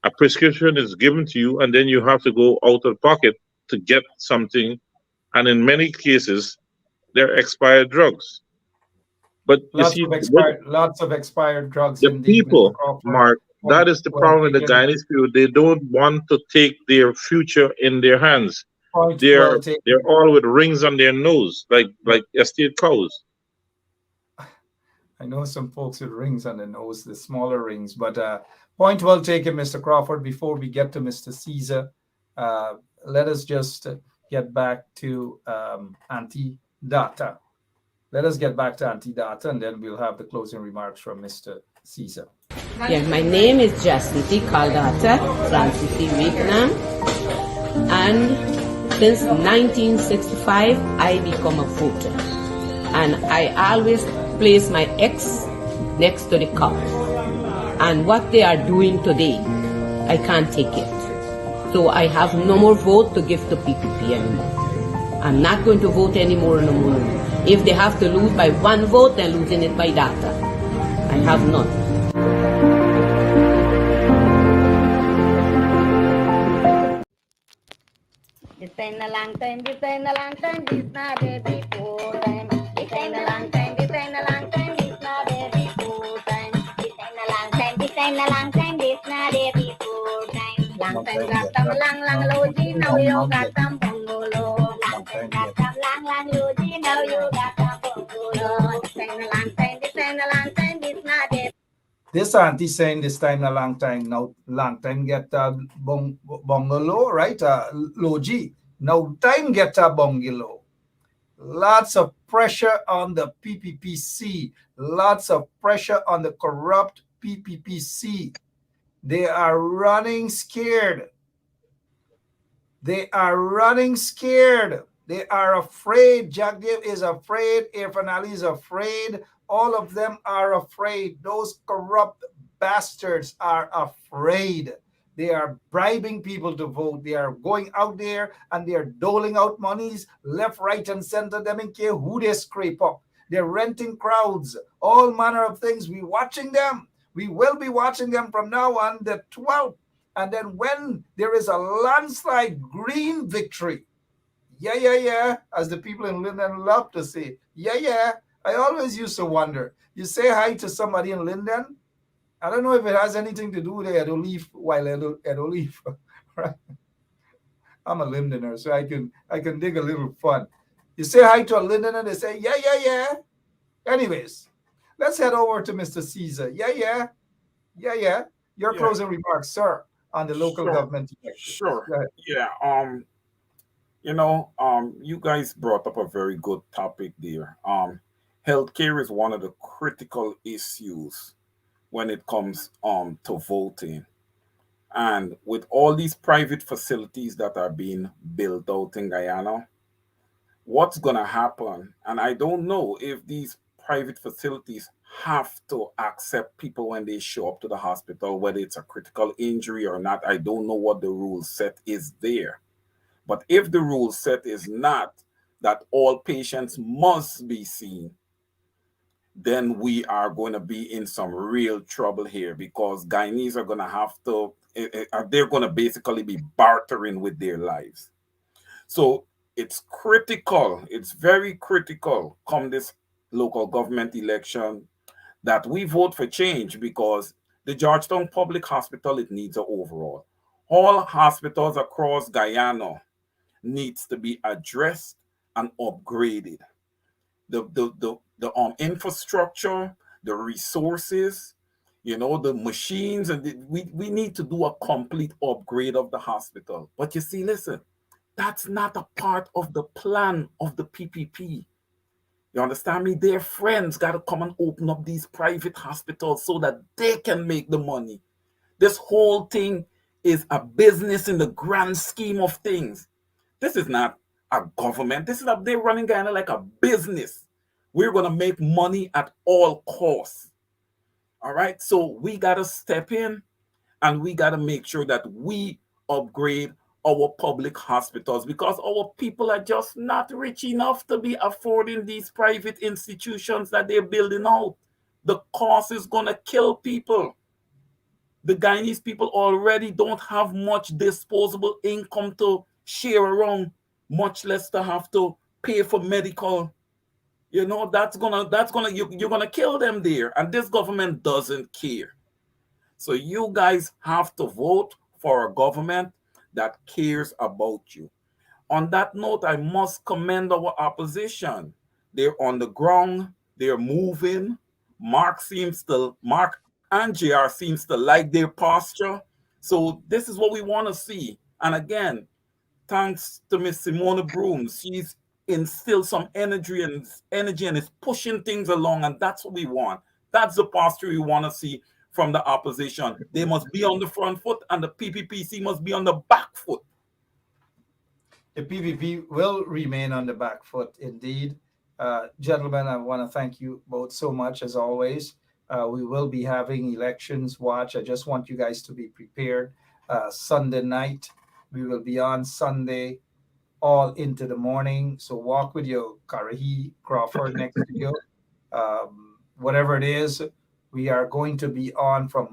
a prescription is given to you and then you have to go out of pocket to get something. And in many cases, they're expired drugs. But lots of expired drugs. The people, Mark, that is the problem with the Guyanese people. They don't want to take their future in their hands. They're all with rings on their nose, like estate cows. I know some folks with rings on their nose, the smaller rings, but point well taken, Mr. Crawford. Before we get to Mr. Caesar, uh, let us just get back to Auntie Data. Let us get back to Auntie Data, and then we'll have the closing remarks from Mr. Caesar. Yeah, my name is Jacinty Caldata Francis Vietnam, and since 1965 I become a voter, and I always place my X next to the cup. And what they are doing today, I can't take it. So I have no more vote to give to PPP anymore. I'm not going to vote anymore no more. If they have to lose by one vote, they're losing it by data. I have none. This ain't a long time, this ain't a long time, this not a before time. This ain't a long time, this ain't a long time, this not a before time. This ain't a long time, this ain't a long time, this not a before time. Long time got some long logy, now you got some bungalow. Long time got some long logy, now you got some bungalow. This ain't a long time, this ain't a long time, this not a. This auntie saying this time a long time now, long time get a bungalow, right? Logi. Now time get a bungalow. Lots of pressure on the PPPC. Lots of pressure on the corrupt PPPC. They are running scared. They are running scared. They are afraid. Jagdev is afraid. Irfan Ali is afraid. All of them are afraid. Those corrupt bastards are afraid. They are bribing people to vote. They are going out there and they are doling out monies left, right, and center. They don't care who they scrape up. They're renting crowds, all manner of things. We're watching them. We will be watching them from now on the 12th. And then when there is a landslide green victory, yeah, as the people in Linden love to say, yeah. I always used to wonder. You say hi to somebody in Linden. I don't know if it has anything to do with Edo Leaf while Edo Leaf, right? I'm a Lindener, so I can dig a little fun. You say hi to a Lindener, they say, yeah. Anyways, let's head over to Mr. Caesar. Yeah. Your closing remarks, sir, on the local government elections. Sure. Yeah. You guys brought up a very good topic there. Healthcare is one of the critical issues when it comes to voting. And with all these private facilities that are being built out in Guyana, what's going to happen? And I don't know if these private facilities have to accept people when they show up to the hospital, whether it's a critical injury or not. I don't know what the rule set is there. But if the rule set is not that all patients must be seen, then we are going to be in some real trouble here, because Guyanese are going to have to, they're going to basically be bartering with their lives. So it's critical, it's very critical come this local government election that we vote for change, because the Georgetown Public Hospital, it needs an overhaul. All hospitals across Guyana needs to be addressed and upgraded. The infrastructure, the resources, the machines, and we need to do a complete upgrade of the hospital. But you see, listen, that's not a part of the plan of the PPP. You understand me? Their friends got to come and open up these private hospitals so that they can make the money. This whole thing is a business in the grand scheme of things. This is not a government. They're running Guyana like a business. We're going to make money at all costs. All right. So we got to step in and we got to make sure that we upgrade our public hospitals, because our people are just not rich enough to be affording these private institutions that they're building out. The cost is going to kill people. The Guyanese people already don't have much disposable income to share around, much less to have to pay for medical. You're gonna kill them there, and this government doesn't care. So you guys have to vote for a government that cares about you. On that note, I must commend our opposition. They're on the ground, they're moving, Mark and JR seems to like their posture. So this is what we want to see. And again, thanks to Miss Simona Brooms, she's instilled some energy and is pushing things along, and that's what we want. That's the posture we want to see from the opposition. They must be on the front foot, and the PPPC must be on the back foot. The PPP will remain on the back foot, indeed. Gentlemen, I want to thank you both so much, as always. We will be having elections watch. I just want you guys to be prepared. Sunday night, we will be on Sunday all into the morning. So walk with your Karahi Crawford next to you. Whatever it is, we are going to be on from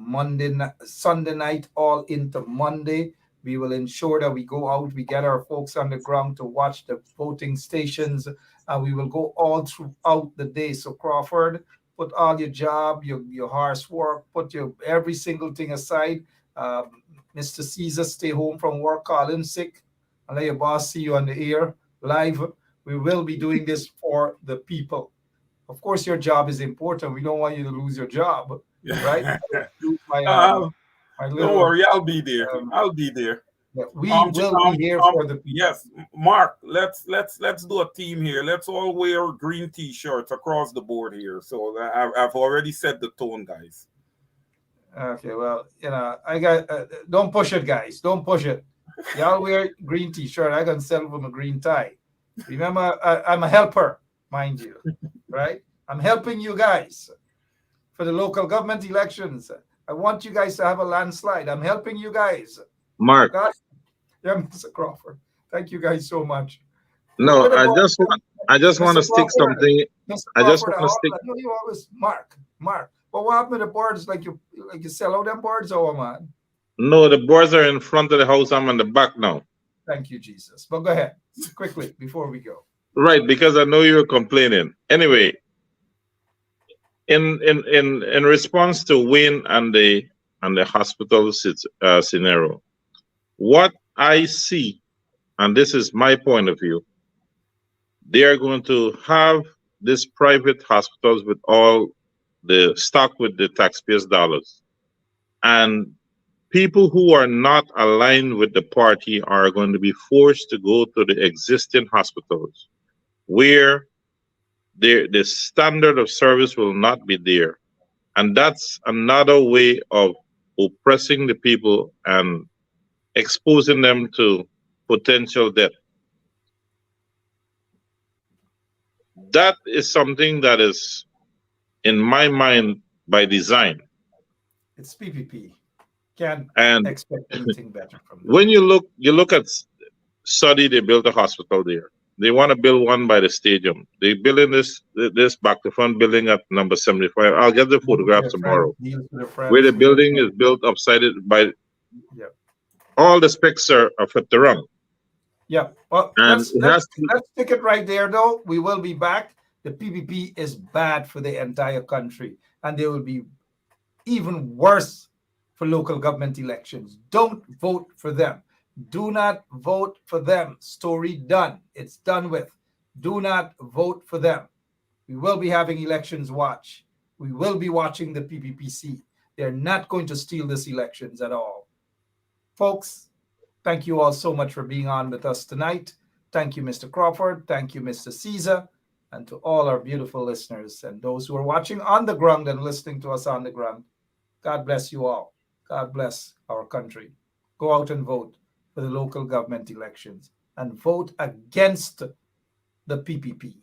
Sunday night all into Monday. We will ensure that we go out, we get our folks on the ground to watch the voting stations, and we will go all throughout the day. So Crawford, put all your job, your horse work, put your every single thing aside. Mr. Caesar, stay home from work, call in sick, and let your boss see you on the air live. We will be doing this for the people. Of course, your job is important. We don't want you to lose your job, right? Don't worry, I'll be there. I'll be there. We will be here for the people. Yes, Mark, let's do a team here. Let's all wear green t-shirts across the board here. So I've already set the tone, guys. Okay, well, I got don't push it, guys. Don't push it. Y'all wear green t-shirt. I can sell them a green tie. Remember, I'm a helper, mind you, right? I'm helping you guys for the local government elections. I want you guys to have a landslide. I'm helping you guys. Mark. Yeah, Mr. Crawford. Thank you guys so much. No, I just want to stick something. I just want to stick. I know you always Mark. But what happened to the boards? Like you sell out them boards, man? No, the boards are in front of the house. I'm on the back now. Thank you, Jesus. But go ahead quickly before we go. Right, because I know you were complaining. Anyway, in response to Wayne and the hospital scenario, what I see, and this is my point of view, they are going to have these private hospitals with all the stock with the taxpayers' dollars, and people who are not aligned with the party are going to be forced to go to the existing hospitals where the standard of service will not be there. And that's another way of oppressing the people and exposing them to potential death. That is something that is, in my mind, by design. It's PPP. Can't expect anything better from them. When you look at Saudi, they built a hospital there. They want to build one by the stadium. They're building this back to front building at number 75. I'll get the photograph tomorrow. Where the building is built upside it by all the specs are fit the wrong. Yeah. Well, let's stick it right there, though. We will be back. The PPP is bad for the entire country, and they will be even worse for local government elections. Don't vote for them. Do not vote for them. Story done. It's done with. Do not vote for them. We will be having elections watch. We will be watching the PPPC. They're not going to steal these elections at all. Folks, thank you all so much for being on with us tonight. Thank you, Mr. Crawford. Thank you, Mr. Caesar. And to all our beautiful listeners and those who are watching on the ground and listening to us on the ground, God bless you all. God bless our country. Go out and vote for the local government elections and vote against the PPP.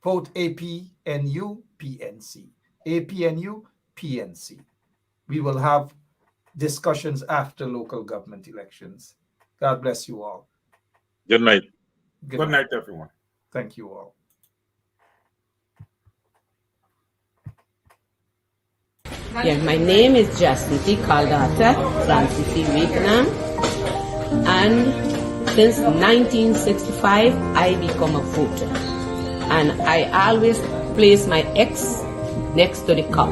Vote APNU PNC. APNU PNC. We will have discussions after local government elections. God bless you all. Good night. Good night, everyone. Thank you all. Yeah, my name is Jacinty Caldata, Francis C. Wakenham, and since 1965, I become a voter. And I always place my X next to the cup.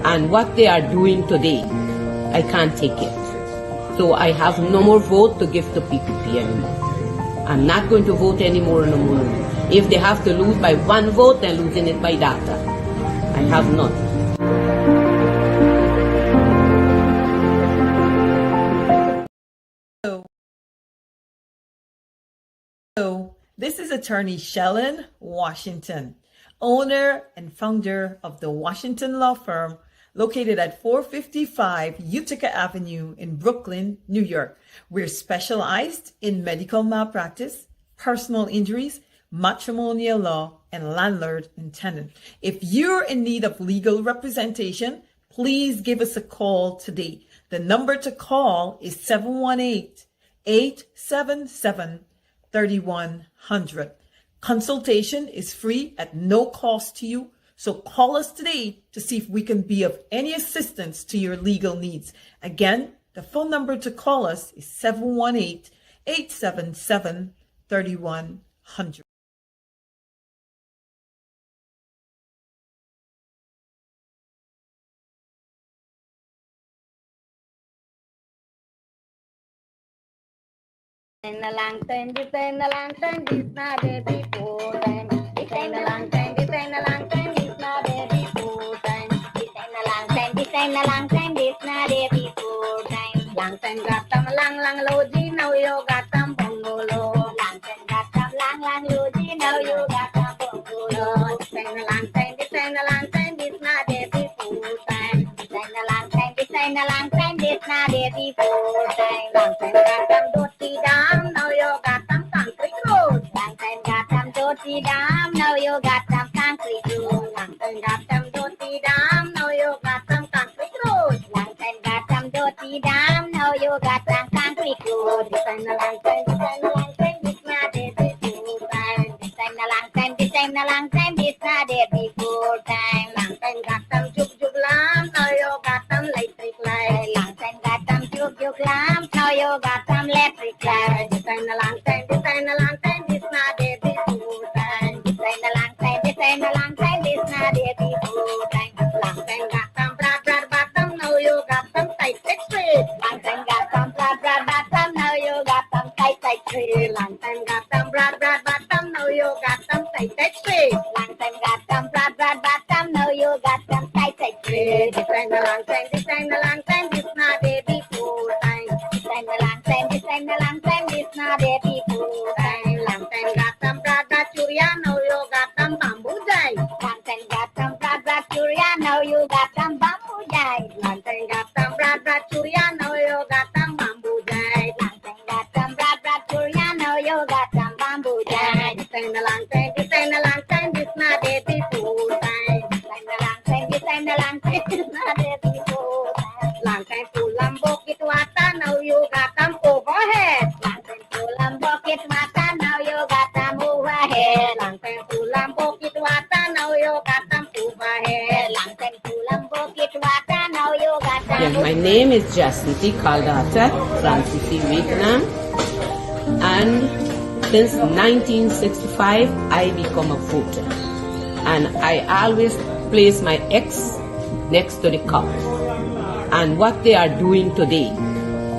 And what they are doing today, I can't take it. So I have no more vote to give to PPP anymore. I'm not going to vote anymore no more. If they have to lose by one vote, they're losing it by data. I have none. Hello, this is attorney Shellen Washington, owner and founder of the Washington Law Firm located at 455 Utica Avenue in Brooklyn, New York. We're specialized in medical malpractice, personal injuries, matrimonial law, and landlord and tenant. If you're in need of legal representation, please give us a call today. The number to call is 718-877-3100. Consultation is free at no cost to you. So call us today to see if we can be of any assistance to your legal needs. Again, the phone number to call us is 718-877-3100. In a long time, this in a long time, this not a before time. This in a long time, this in a long time, this not a before time. This in a long time, this in a long time, this not a before time. Long time got them lang logy, now you got them bungalow. Long time got them lang logy, now you got them bungalow. This in a long time, this in a long time, this not a before time. This in a long time, this in a long time, this not a before time. Long time got them dirty down, now you got them concrete road. Long time got them dirty down, now you got them concrete road. Long time got them dirty down, now you got them concrete road. Long time got them dirty down, now you got them concrete road. This ain't a long time, this ain't a long time, this not a before time. This ain't a long time, this ain't a long time, this not a before time. Long time got them juk lamp, now you got them electric light. Long time got them juk lamp, now you got them electric light. This ain't a long time, this ain't a long time, this not a before time. This ain't a long time, this ain't a long time, this not a before time. Long time got them broad bottom, now you got them tight straight. Long time got them broad bottom, now you got them tight straight. Long time got them broad bottom, now you got them tight straight. Long time got them broad bottom, now you got them tight straight. This ain't a long time, this ain't a long time, this not a before time. This ain't a long time, this ain't a long time, this not a before time. Long time got them broad churia, now you got them bamboo jai. Long time got them broad churia, now you got them bamboo jai. Long time got them broad churia, now you got them bamboo jai. Long time got them broad churia, now you got them bamboo jai. This ain't a long time, this ain't a long time, this not a before time. This ain't a long time, this ain't a long time, this not a before time. Long time full bucket water, now you got them overhead. Long time full bucket water, now you got them overhead. Long time full bucket water, now you got them overhead. Long time full bucket water, now you got them. Yes, my name is Jacinty Caldata, Francis Vietnam, and since 1965 I become a voter, and I always place my ex next to the cup. And what they are doing today,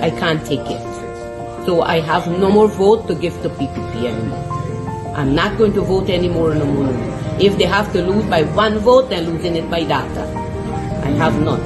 I can't take it. So I have no more vote to give to PPP anymore. I'm not going to vote anymore no more. If they have to lose by one vote, they're losing it by data. I have none.